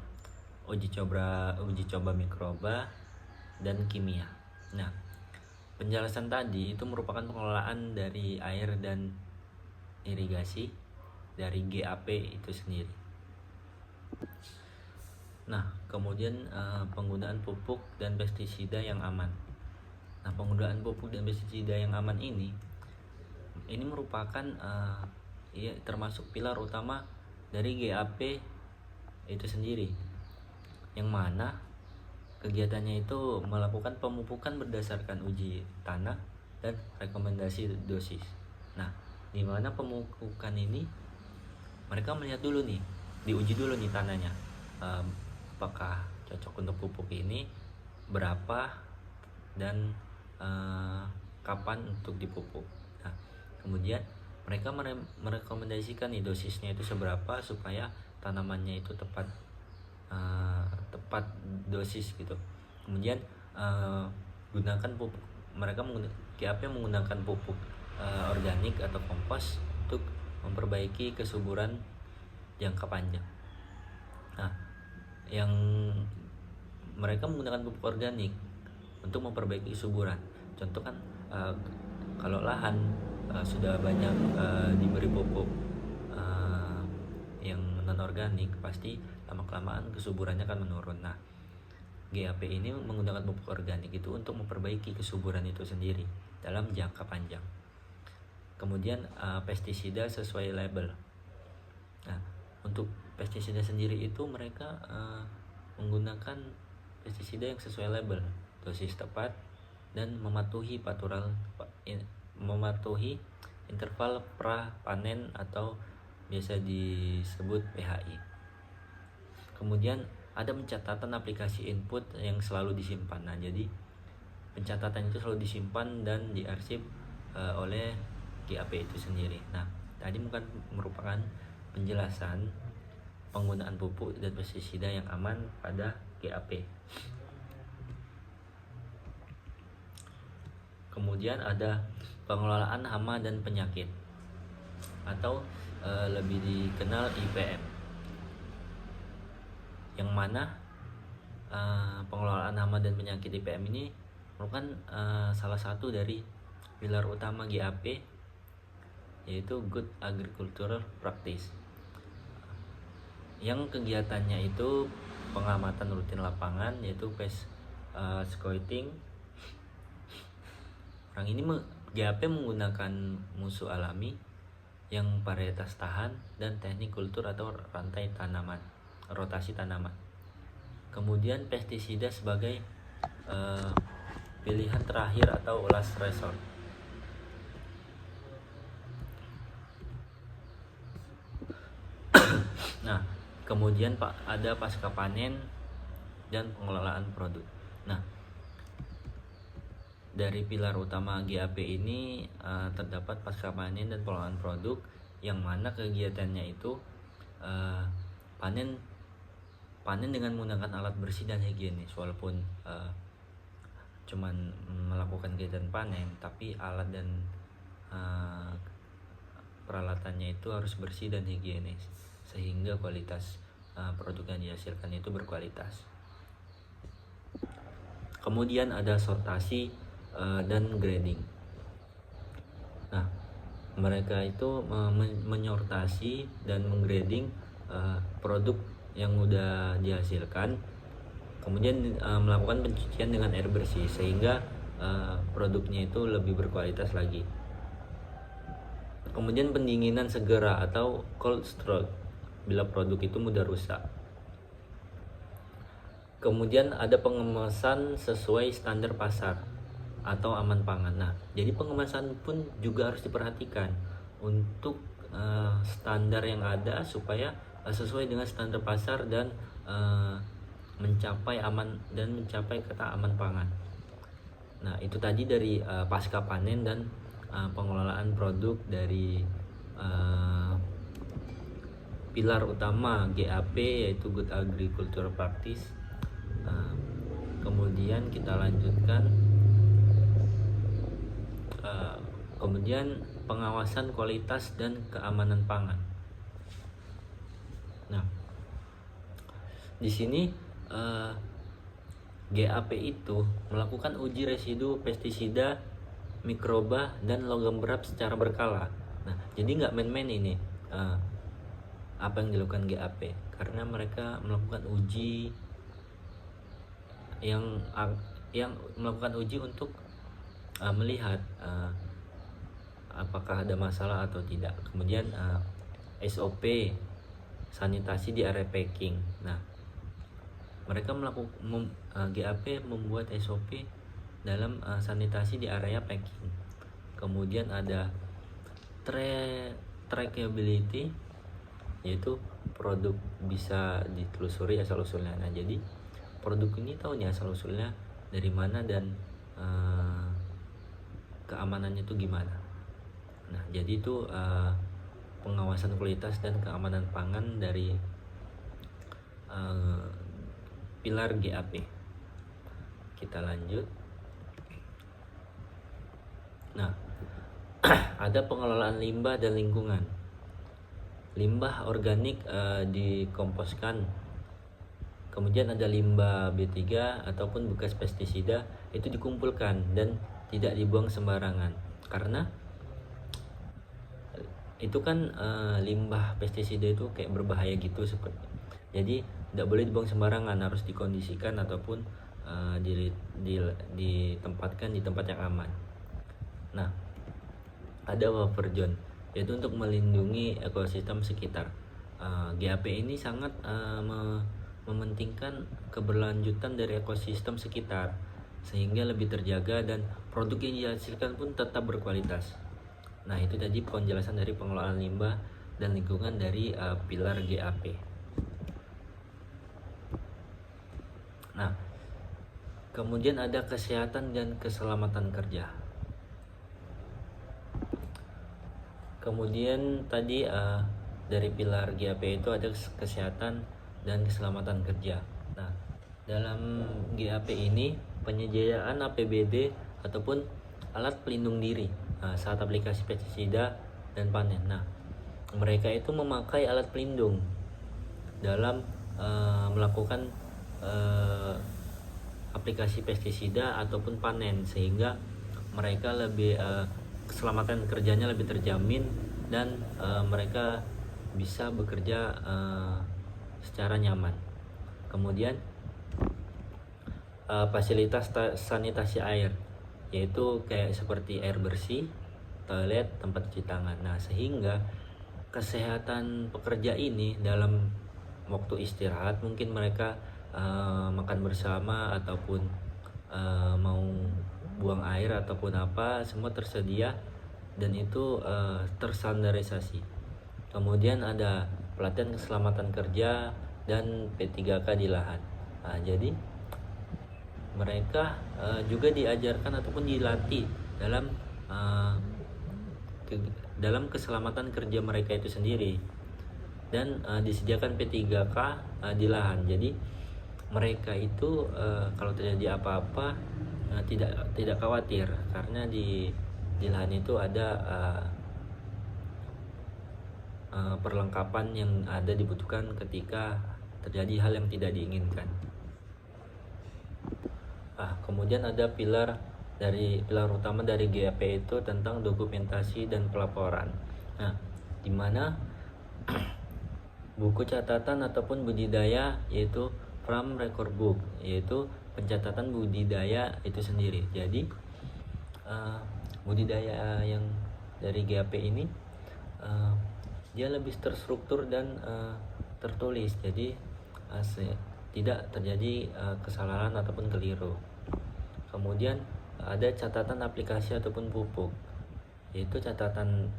uji coba mikroba dan kimia. Nah, penjelasan tadi itu merupakan pengelolaan dari air dan irigasi dari GAP itu sendiri. Nah, kemudian penggunaan pupuk dan pestisida yang aman. Nah, penggunaan pupuk dan pestisida yang aman ini merupakan termasuk pilar utama dari GAP itu sendiri, yang mana kegiatannya itu melakukan pemupukan berdasarkan uji tanah dan rekomendasi dosis. Nah, di mana pemupukan ini mereka melihat dulu nih, diuji dulu nih tanahnya, apakah cocok untuk pupuk ini berapa dan kapan untuk dipupuk. Nah, kemudian mereka merekomendasikan nih dosisnya itu seberapa supaya tanamannya itu tepat dosis gitu. Kemudian gunakan pupuk, mereka menggunakan pupuk organik atau kompos untuk memperbaiki kesuburan jangka panjang. Nah, yang mereka menggunakan pupuk organik untuk memperbaiki kesuburan. Contoh kan kalau lahan sudah banyak diberi pupuk yang non organik, pasti lama-kelamaan kesuburannya akan menurun. Nah, GAP ini menggunakan pupuk organik itu untuk memperbaiki kesuburan itu sendiri dalam jangka panjang. Kemudian pestisida sesuai label. Nah, untuk pestisida sendiri itu mereka menggunakan pestisida yang sesuai label, dosis tepat, dan mematuhi interval pra panen atau biasa disebut PHI. Kemudian ada pencatatan aplikasi input yang selalu disimpan. Nah, jadi pencatatan itu selalu disimpan dan diarsip oleh GAP itu sendiri. Nah, tadi merupakan penjelasan penggunaan pupuk dan pestisida yang aman pada GAP. Kemudian ada pengelolaan hama dan penyakit atau lebih dikenal IPM, yang mana pengelolaan hama dan penyakit IPM ini merupakan salah satu dari pilar utama GAP, yaitu Good Agricultural Practice, yang kegiatannya itu pengamatan rutin lapangan, yaitu pest scouting. Orang ini GAP menggunakan musuh alami yang varietas tahan dan teknik kultur atau rantai tanaman, rotasi tanaman. Kemudian pestisida sebagai pilihan terakhir atau last resort. Nah, kemudian ada pasca panen dan pengelolaan produk. Nah, dari pilar utama GAP ini terdapat pasca panen dan pengelolaan produk, yang mana kegiatannya itu panen dengan menggunakan alat bersih dan higienis. Walaupun cuman melakukan kegiatan panen, tapi alat dan peralatannya itu harus bersih dan higienis sehingga kualitas produk yang dihasilkan itu berkualitas. Kemudian ada sortasi dan grading. Nah, mereka itu menyortasi dan menggrading produk yang udah dihasilkan, kemudian melakukan pencucian dengan air bersih sehingga produknya itu lebih berkualitas lagi. Kemudian pendinginan segera atau cold storage bila produk itu mudah rusak. Kemudian ada pengemasan sesuai standar pasar atau aman pangan. Nah, jadi pengemasan pun juga harus diperhatikan untuk standar yang ada supaya sesuai dengan standar pasar dan mencapai kata aman pangan. Nah, itu tadi dari pasca panen dan pengelolaan produk dari pilar utama GAP, yaitu Good Agricultural Practice. Kemudian kita lanjutkan, kemudian pengawasan kualitas dan keamanan pangan. Nah, di sini GAP itu melakukan uji residu pestisida, mikroba, dan logam berat secara berkala. Nah, jadi nggak main-main ini apa yang dilakukan GAP, karena mereka melakukan uji yang melakukan uji untuk melihat apakah ada masalah atau tidak. Kemudian SOP sanitasi di area packing. Nah, mereka GAP membuat SOP dalam sanitasi di area packing. Kemudian ada trackability, yaitu produk bisa ditelusuri asal usulnya. Nah, jadi produk ini tahu nih asal usulnya dari mana dan keamanannya itu gimana. Nah, jadi itu pengawasan kualitas dan keamanan pangan dari pilar GAP. Kita lanjut. Nah, ada pengelolaan limbah dan lingkungan. Limbah organik dikomposkan. Kemudian ada limbah B3 ataupun bekas pestisida itu dikumpulkan dan tidak dibuang sembarangan. Karena itu kan limbah pestisida itu kayak berbahaya gitu seperti. Jadi tidak boleh dibuang sembarangan, harus dikondisikan ataupun ditempatkan di tempat yang aman. Nah, ada buffer zone, yaitu untuk melindungi ekosistem sekitar. GAP ini sangat mementingkan keberlanjutan dari ekosistem sekitar sehingga lebih terjaga dan produk yang dihasilkan pun tetap berkualitas. Nah, itu tadi penjelasan dari pengelolaan limbah dan lingkungan dari pilar GAP. Nah, kemudian ada kesehatan dan keselamatan kerja. Kemudian tadi dari pilar GAP itu ada kesehatan dan keselamatan kerja. Nah, dalam GAP ini penyediaan APBD ataupun alat pelindung diri saat aplikasi pestisida dan panen. Nah, mereka itu memakai alat pelindung dalam melakukan aplikasi pestisida ataupun panen, sehingga mereka lebih keselamatan kerjanya lebih terjamin dan mereka bisa bekerja secara nyaman. Kemudian fasilitas sanitasi air, yaitu kayak seperti air bersih, toilet, tempat cuci tangan. Nah, sehingga kesehatan pekerja ini dalam waktu istirahat mungkin mereka makan bersama ataupun mau buang air ataupun apa, semua tersedia dan itu terstandarisasi. Kemudian ada pelatihan keselamatan kerja dan P3K di lahan. Nah, jadi mereka juga diajarkan ataupun dilatih dalam keselamatan kerja mereka itu sendiri, dan disediakan P3K di lahan. Jadi mereka itu kalau terjadi apa-apa tidak khawatir, karena di lahan itu ada perlengkapan yang ada dibutuhkan ketika terjadi hal yang tidak diinginkan. Kemudian ada pilar utama dari GAP itu tentang dokumentasi dan pelaporan. Nah, di mana buku catatan ataupun budidaya, yaitu farm record book, yaitu pencatatan budidaya itu sendiri. Jadi budidaya yang dari GAP ini dia lebih terstruktur dan tertulis, jadi tidak terjadi kesalahan ataupun keliru. Kemudian ada catatan aplikasi ataupun pupuk, yaitu catatan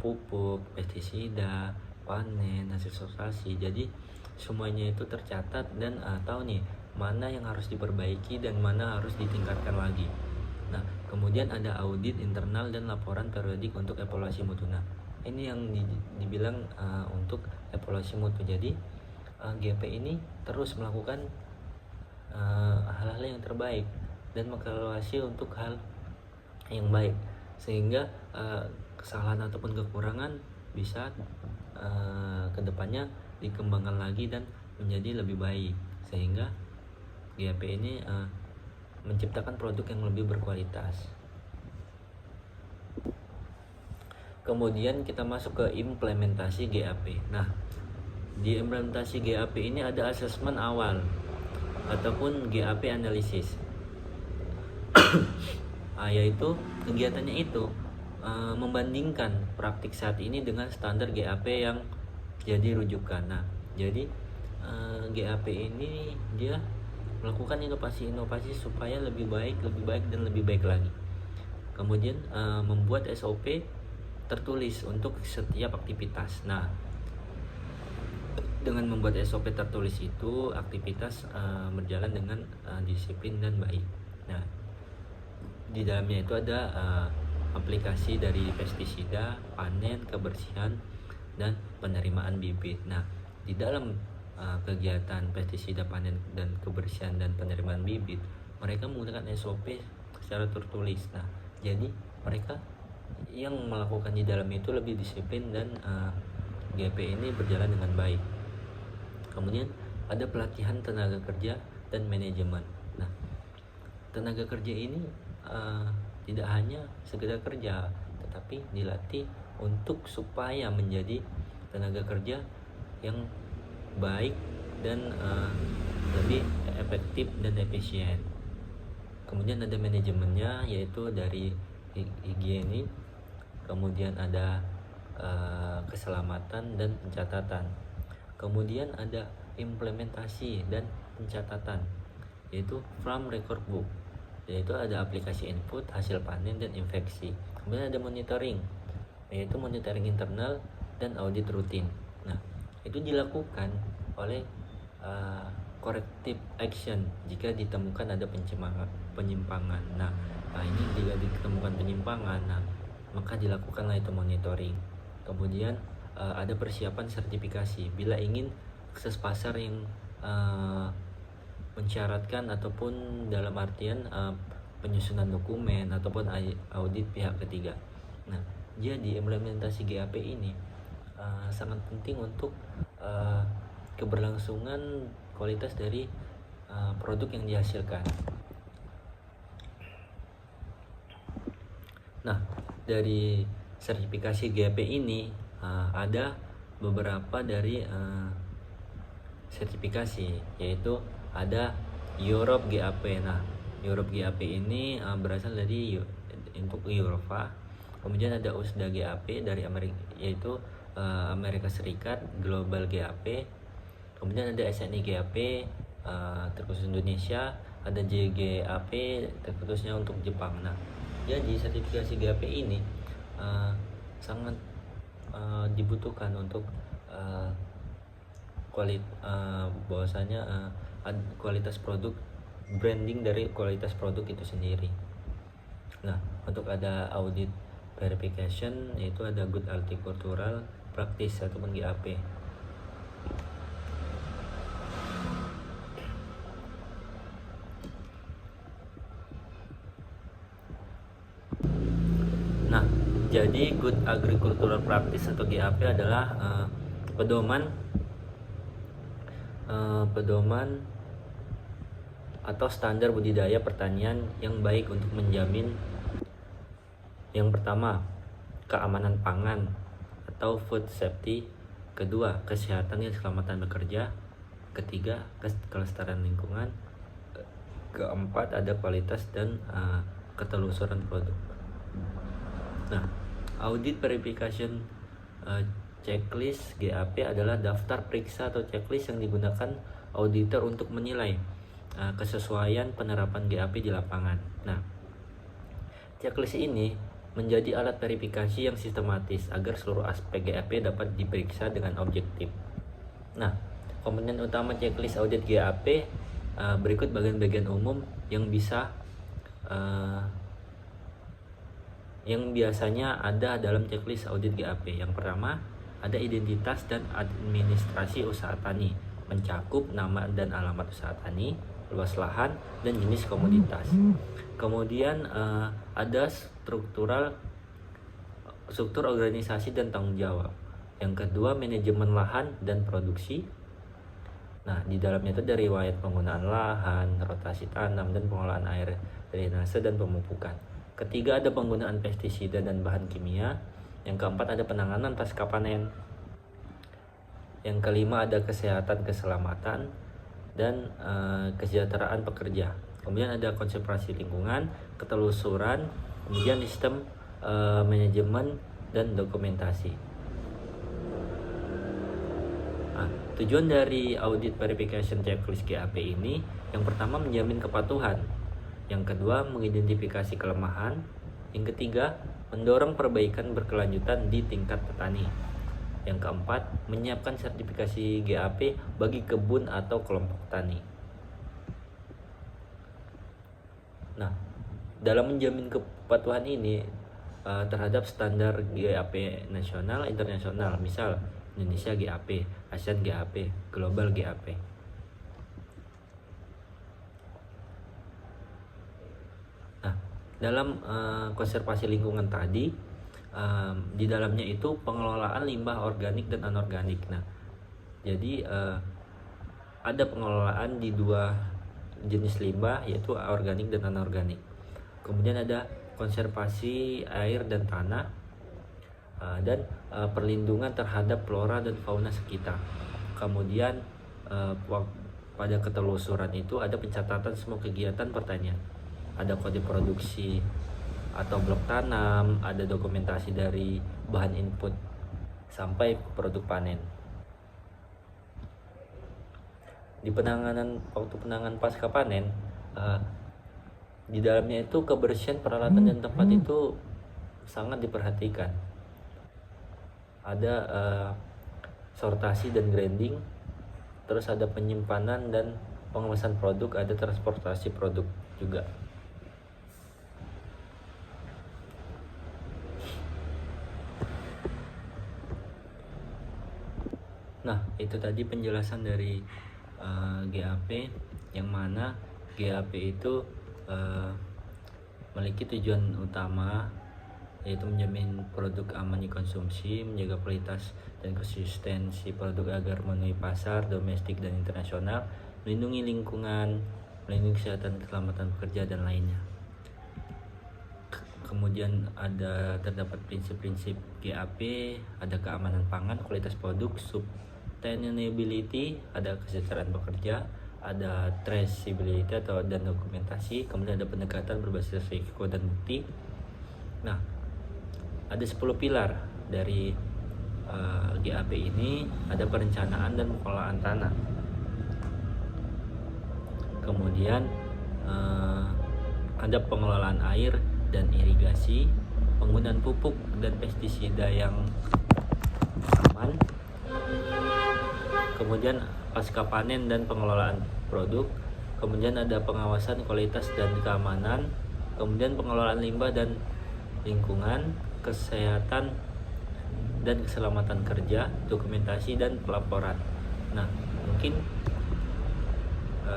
pupuk, pestisida, panen, hasil sortasi. Jadi semuanya itu tercatat dan tahu nih mana yang harus diperbaiki dan mana harus ditingkatkan lagi. Nah, kemudian ada audit internal dan laporan periodik untuk evaluasi mutu. Nah, ini yang dibilang untuk evaluasi mutu. Jadi GP ini terus melakukan hal-hal yang terbaik dan mengevaluasi untuk hal yang baik, sehingga kesalahan ataupun kekurangan bisa kedepannya dikembangkan lagi dan menjadi lebih baik, sehingga GAP ini menciptakan produk yang lebih berkualitas. Kemudian kita masuk ke implementasi GAP. Nah, di implementasi GAP ini ada asesmen awal ataupun GAP analisis. Yaitu kegiatannya itu membandingkan praktik saat ini dengan standar GAP yang jadi rujukan. Nah, jadi GAP ini dia melakukan inovasi supaya lebih baik dan lebih baik lagi. Kemudian membuat SOP tertulis untuk setiap aktivitas. Nah, Dengan membuat SOP tertulis itu, aktivitas berjalan dengan disiplin dan baik. Nah, di dalamnya itu ada aplikasi dari pestisida, panen, kebersihan, dan penerimaan bibit. Nah, di dalam kegiatan pestisida, panen, dan kebersihan dan penerimaan bibit, mereka menggunakan SOP secara tertulis. Nah, jadi mereka yang melakukan di dalam itu lebih disiplin dan GP ini berjalan dengan baik. Kemudian ada pelatihan tenaga kerja dan manajemen. Nah, tenaga kerja ini tidak hanya sekedar kerja, tetapi dilatih untuk supaya menjadi tenaga kerja yang baik dan lebih efektif dan efisien. Kemudian ada manajemennya, yaitu dari higienis, kemudian ada keselamatan dan pencatatan. Kemudian ada implementasi dan pencatatan, yaitu farm record book, yaitu ada aplikasi input, hasil panen, dan infeksi. Kemudian ada monitoring, yaitu monitoring internal dan audit rutin. Nah, itu dilakukan oleh corrective action jika ditemukan ada penyimpangan. Nah, ini jika ditemukan penyimpangan, nah, maka dilakukanlah itu monitoring. Kemudian ada persiapan sertifikasi bila ingin akses pasar yang mensyaratkan ataupun dalam artian penyusunan dokumen ataupun audit pihak ketiga. Nah, jadi implementasi GAP ini sangat penting untuk keberlangsungan kualitas dari produk yang dihasilkan. Nah, dari sertifikasi GAP ini ada beberapa dari sertifikasi, yaitu ada Europe GAP. Nah, Europe GAP ini berasal dari untuk Eropa. Kemudian ada USDA GAP dari Amerika, yaitu Amerika Serikat, Global GAP. Kemudian ada SNI GAP terkhusus Indonesia, ada JGAP terkhususnya untuk Jepang. Nah, jadi sertifikasi GAP ini sangat dibutuhkan untuk bahwasanya kualitas produk, branding dari kualitas produk itu sendiri. Nah, untuk ada audit verification, yaitu ada good horticultural practice ataupun GAP. Nah, jadi good agricultural practice atau GAP adalah pedoman atau standar budidaya pertanian yang baik untuk menjamin yang pertama, keamanan pangan atau food safety. Kedua, kesehatan dan keselamatan bekerja. Ketiga, kelestarian lingkungan. Keempat, ada kualitas dan ketelusuran produk. Nah, audit verification checklist GAP adalah daftar periksa atau checklist yang digunakan auditor untuk menilai kesesuaian penerapan GAP di lapangan. Nah, checklist ini menjadi alat verifikasi yang sistematis agar seluruh aspek GAP dapat diperiksa dengan objektif. Nah, komponen utama checklist audit GAP berikut bagian-bagian umum yang biasanya ada dalam checklist audit GAP. Yang pertama, ada identitas dan administrasi usaha tani, mencakup nama dan alamat usaha tani, luas lahan, dan jenis komoditas. Kemudian ada struktur organisasi dan tanggung jawab. Yang kedua, manajemen lahan dan produksi. Nah, di dalamnya itu ada riwayat penggunaan lahan, rotasi tanam, dan pengolahan air, drainase, dan pemupukan. Ketiga, ada penggunaan pestisida dan bahan kimia. Yang keempat, ada penanganan pasca panen. Yang kelima, ada kesehatan, keselamatan, dan kesejahteraan pekerja. Kemudian ada konservasi lingkungan, ketelusuran, kemudian sistem manajemen dan dokumentasi. Nah, tujuan dari audit verification checklist GAP ini, yang pertama menjamin kepatuhan, yang kedua mengidentifikasi kelemahan, yang ketiga mendorong perbaikan berkelanjutan di tingkat petani, Yang keempat, menyiapkan sertifikasi GAP bagi kebun atau kelompok tani. Nah, dalam menjamin kepatuhan ini terhadap standar GAP nasional, internasional, misal Indonesia GAP, ASEAN GAP, Global GAP. Nah, dalam konservasi lingkungan tadi, di dalamnya itu pengelolaan limbah organik dan anorganik. Nah, jadi ada pengelolaan di dua jenis limbah, yaitu organik dan anorganik. Kemudian ada konservasi air dan tanah, dan perlindungan terhadap flora dan fauna sekitar. Kemudian pada ketelusuran itu ada pencatatan semua kegiatan pertanian, ada kode produksi atau blok tanam, ada dokumentasi dari bahan input sampai produk panen. Di waktu penanganan pasca panen, di dalamnya itu kebersihan peralatan dan tempat itu sangat diperhatikan. Ada sortasi dan grinding, terus ada penyimpanan dan pengemasan produk, ada transportasi produk juga. Nah, itu tadi penjelasan dari GAP, yang mana GAP itu memiliki tujuan utama, yaitu menjamin produk aman dikonsumsi, menjaga kualitas dan konsistensi produk agar memenuhi pasar domestik dan internasional, melindungi lingkungan, melindungi kesehatan, keselamatan pekerja, dan lainnya. Kemudian terdapat prinsip-prinsip GAP, ada keamanan pangan, kualitas produk, sustainability, ada kesejahteraan pekerja, ada traceability dan dokumentasi, kemudian ada pendekatan berbasis risiko dan bukti. Nah, ada 10 pilar dari GAP ini, ada perencanaan dan pengelolaan tanah. Kemudian ada pengelolaan air dan irigasi, penggunaan pupuk dan pestisida yang aman, kemudian pasca panen dan pengelolaan produk, kemudian ada pengawasan kualitas dan keamanan, kemudian pengelolaan limbah dan lingkungan, kesehatan dan keselamatan kerja, dokumentasi dan pelaporan. Nah, mungkin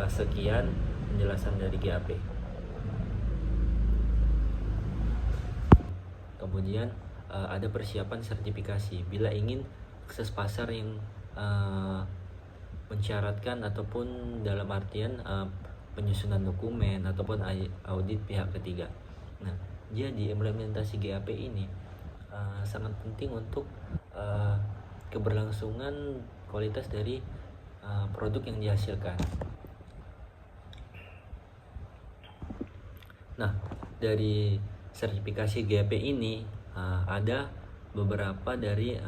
sekian penjelasan dari GAP. Kemudian ada persiapan sertifikasi bila ingin akses pasar yang mensyaratkan ataupun dalam artian penyusunan dokumen ataupun audit pihak ketiga. Nah, jadi implementasi GAP ini sangat penting untuk keberlangsungan kualitas dari produk yang dihasilkan. Nah, dari sertifikasi GAP ini ada beberapa dari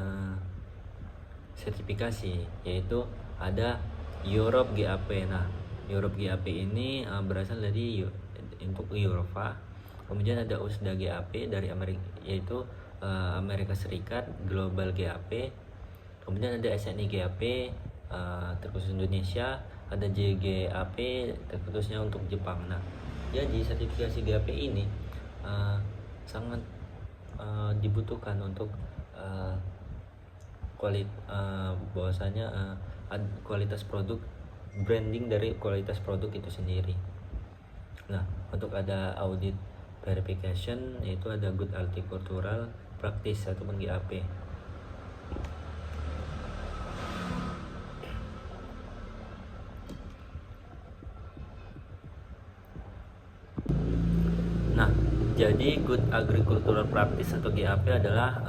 sertifikasi, yaitu ada Europe GAP. Nah, Europe GAP ini berasal dari untuk Eropa. Kemudian ada USDA GAP dari Amerika, yaitu Amerika Serikat, Global GAP. Kemudian ada SNI GAP terkhusus Indonesia, ada JGAP terkhususnya untuk Jepang. Nah, jadi sertifikasi GAP ini sangat dibutuhkan untuk bahwasanya kualitas produk, branding dari kualitas produk itu sendiri. Nah, untuk ada audit verification, yaitu ada Good Horticultural Practice ataupun GAP. Nah, jadi Good Agricultural Practice atau GAP adalah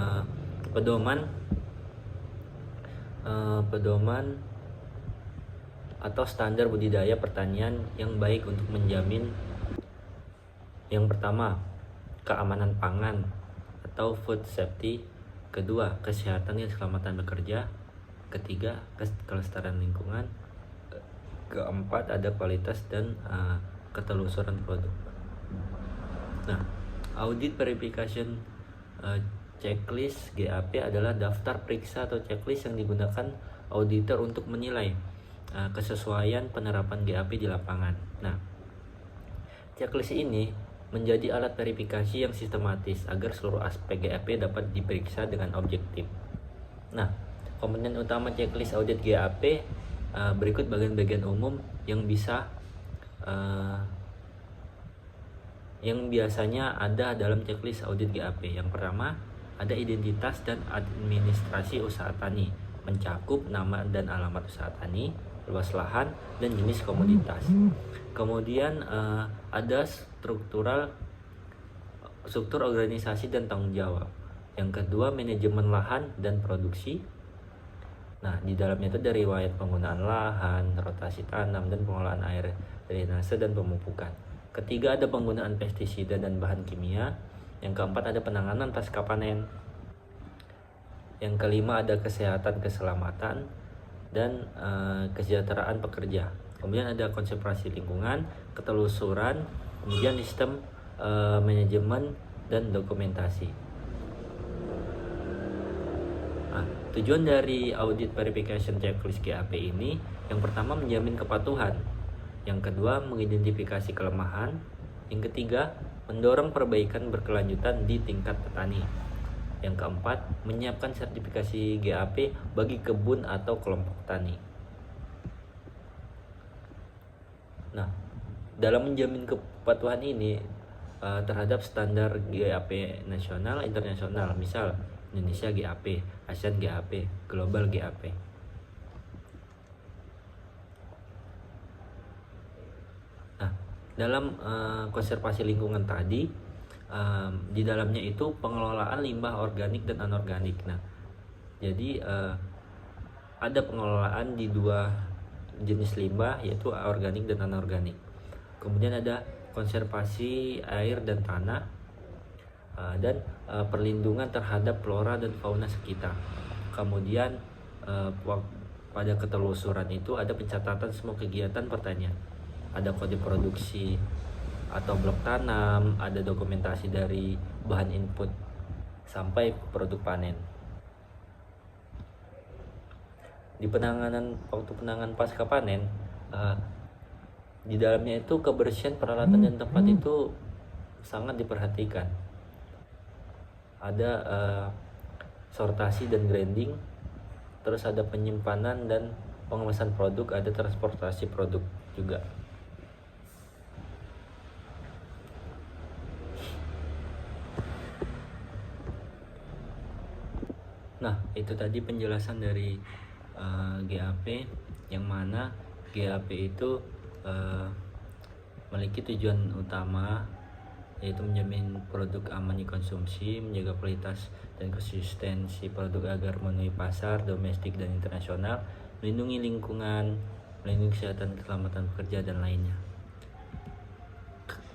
pedoman atau standar budidaya pertanian yang baik untuk menjamin, yang pertama, keamanan pangan atau food safety, kedua, kesehatan dan keselamatan bekerja, ketiga, kelestarian lingkungan, keempat, ada kualitas dan ketelusuran produk. Nah, audit verification checklist GAP adalah daftar periksa atau checklist yang digunakan auditor untuk menilai kesesuaian penerapan GAP di lapangan. Nah, checklist ini menjadi alat verifikasi yang sistematis agar seluruh aspek GAP dapat diperiksa dengan objektif. Nah, komponen utama checklist audit GAP berikut bagian-bagian umum yang biasanya ada dalam checklist audit GAP. Yang pertama, ada identitas dan administrasi usaha tani, mencakup nama dan alamat usaha tani, luas lahan, dan jenis komoditas. Kemudian ada struktur organisasi dan tanggung jawab. Yang kedua, manajemen lahan dan produksi. Nah, di dalamnya itu ada riwayat penggunaan lahan, rotasi tanam, dan pengelolaan air, drainase, dan pemupukan. Ketiga, ada penggunaan pestisida dan bahan kimia. Yang keempat, ada penanganan pasca panen. Yang kelima, ada kesehatan, keselamatan, dan kesejahteraan pekerja. Kemudian ada konservasi lingkungan, ketelusuran, kemudian sistem manajemen dan dokumentasi. Nah, tujuan dari audit verification checklist GAP ini, yang pertama menjamin kepatuhan, yang kedua mengidentifikasi kelemahan, yang ketiga mendorong perbaikan berkelanjutan di tingkat petani, yang keempat menyiapkan sertifikasi GAP bagi kebun atau kelompok tani. Nah, dalam menjamin kepatuhan ini terhadap standar GAP nasional, internasional, misal Indonesia GAP, ASEAN GAP, Global GAP. Nah, dalam konservasi lingkungan tadi, di dalamnya itu pengelolaan limbah organik dan anorganik. Nah, jadi ada pengelolaan di dua jenis limbah, yaitu organik dan anorganik. Kemudian ada konservasi air dan tanah, dan perlindungan terhadap flora dan fauna sekitar. Kemudian pada ketelusuran itu ada pencatatan semua kegiatan pertanian, ada kode produksi atau blok tanam, ada dokumentasi dari bahan input sampai produk panen. Di waktu penanganan pasca panen, di dalamnya itu kebersihan peralatan dan tempat itu sangat diperhatikan. Ada sortasi dan grinding, terus ada penyimpanan dan pengemasan produk, ada transportasi produk juga. Nah, itu tadi penjelasan dari GAP, yang mana GAP itu memiliki tujuan utama, yaitu menjamin produk aman dikonsumsi, menjaga kualitas dan konsistensi produk agar memenuhi pasar domestik dan internasional, melindungi lingkungan, melindungi kesehatan keselamatan pekerja, dan lainnya.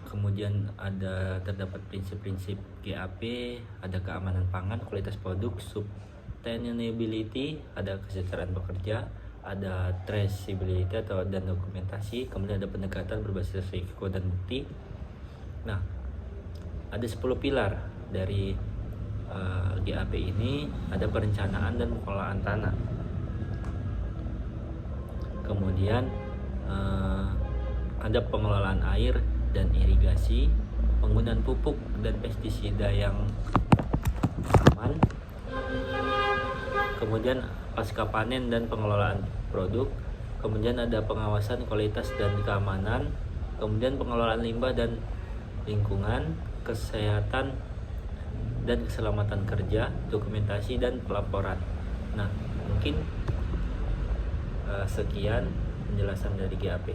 Kemudian terdapat prinsip-prinsip GAP, ada keamanan pangan, kualitas produk, sustainability, ada kesejahteraan pekerja, ada traceability dan dokumentasi, kemudian ada pendekatan berbasis risiko dan bukti. Nah, ada 10 pilar dari GAP ini. Ada perencanaan dan pengelolaan tanah, kemudian ada pengelolaan air dan irigasi, penggunaan pupuk dan pestisida yang aman, kemudian pasca panen dan pengelolaan produk, kemudian ada pengawasan kualitas dan keamanan, kemudian pengelolaan limbah dan lingkungan, kesehatan dan keselamatan kerja, dokumentasi dan pelaporan. Nah, mungkin sekian penjelasan dari GAP.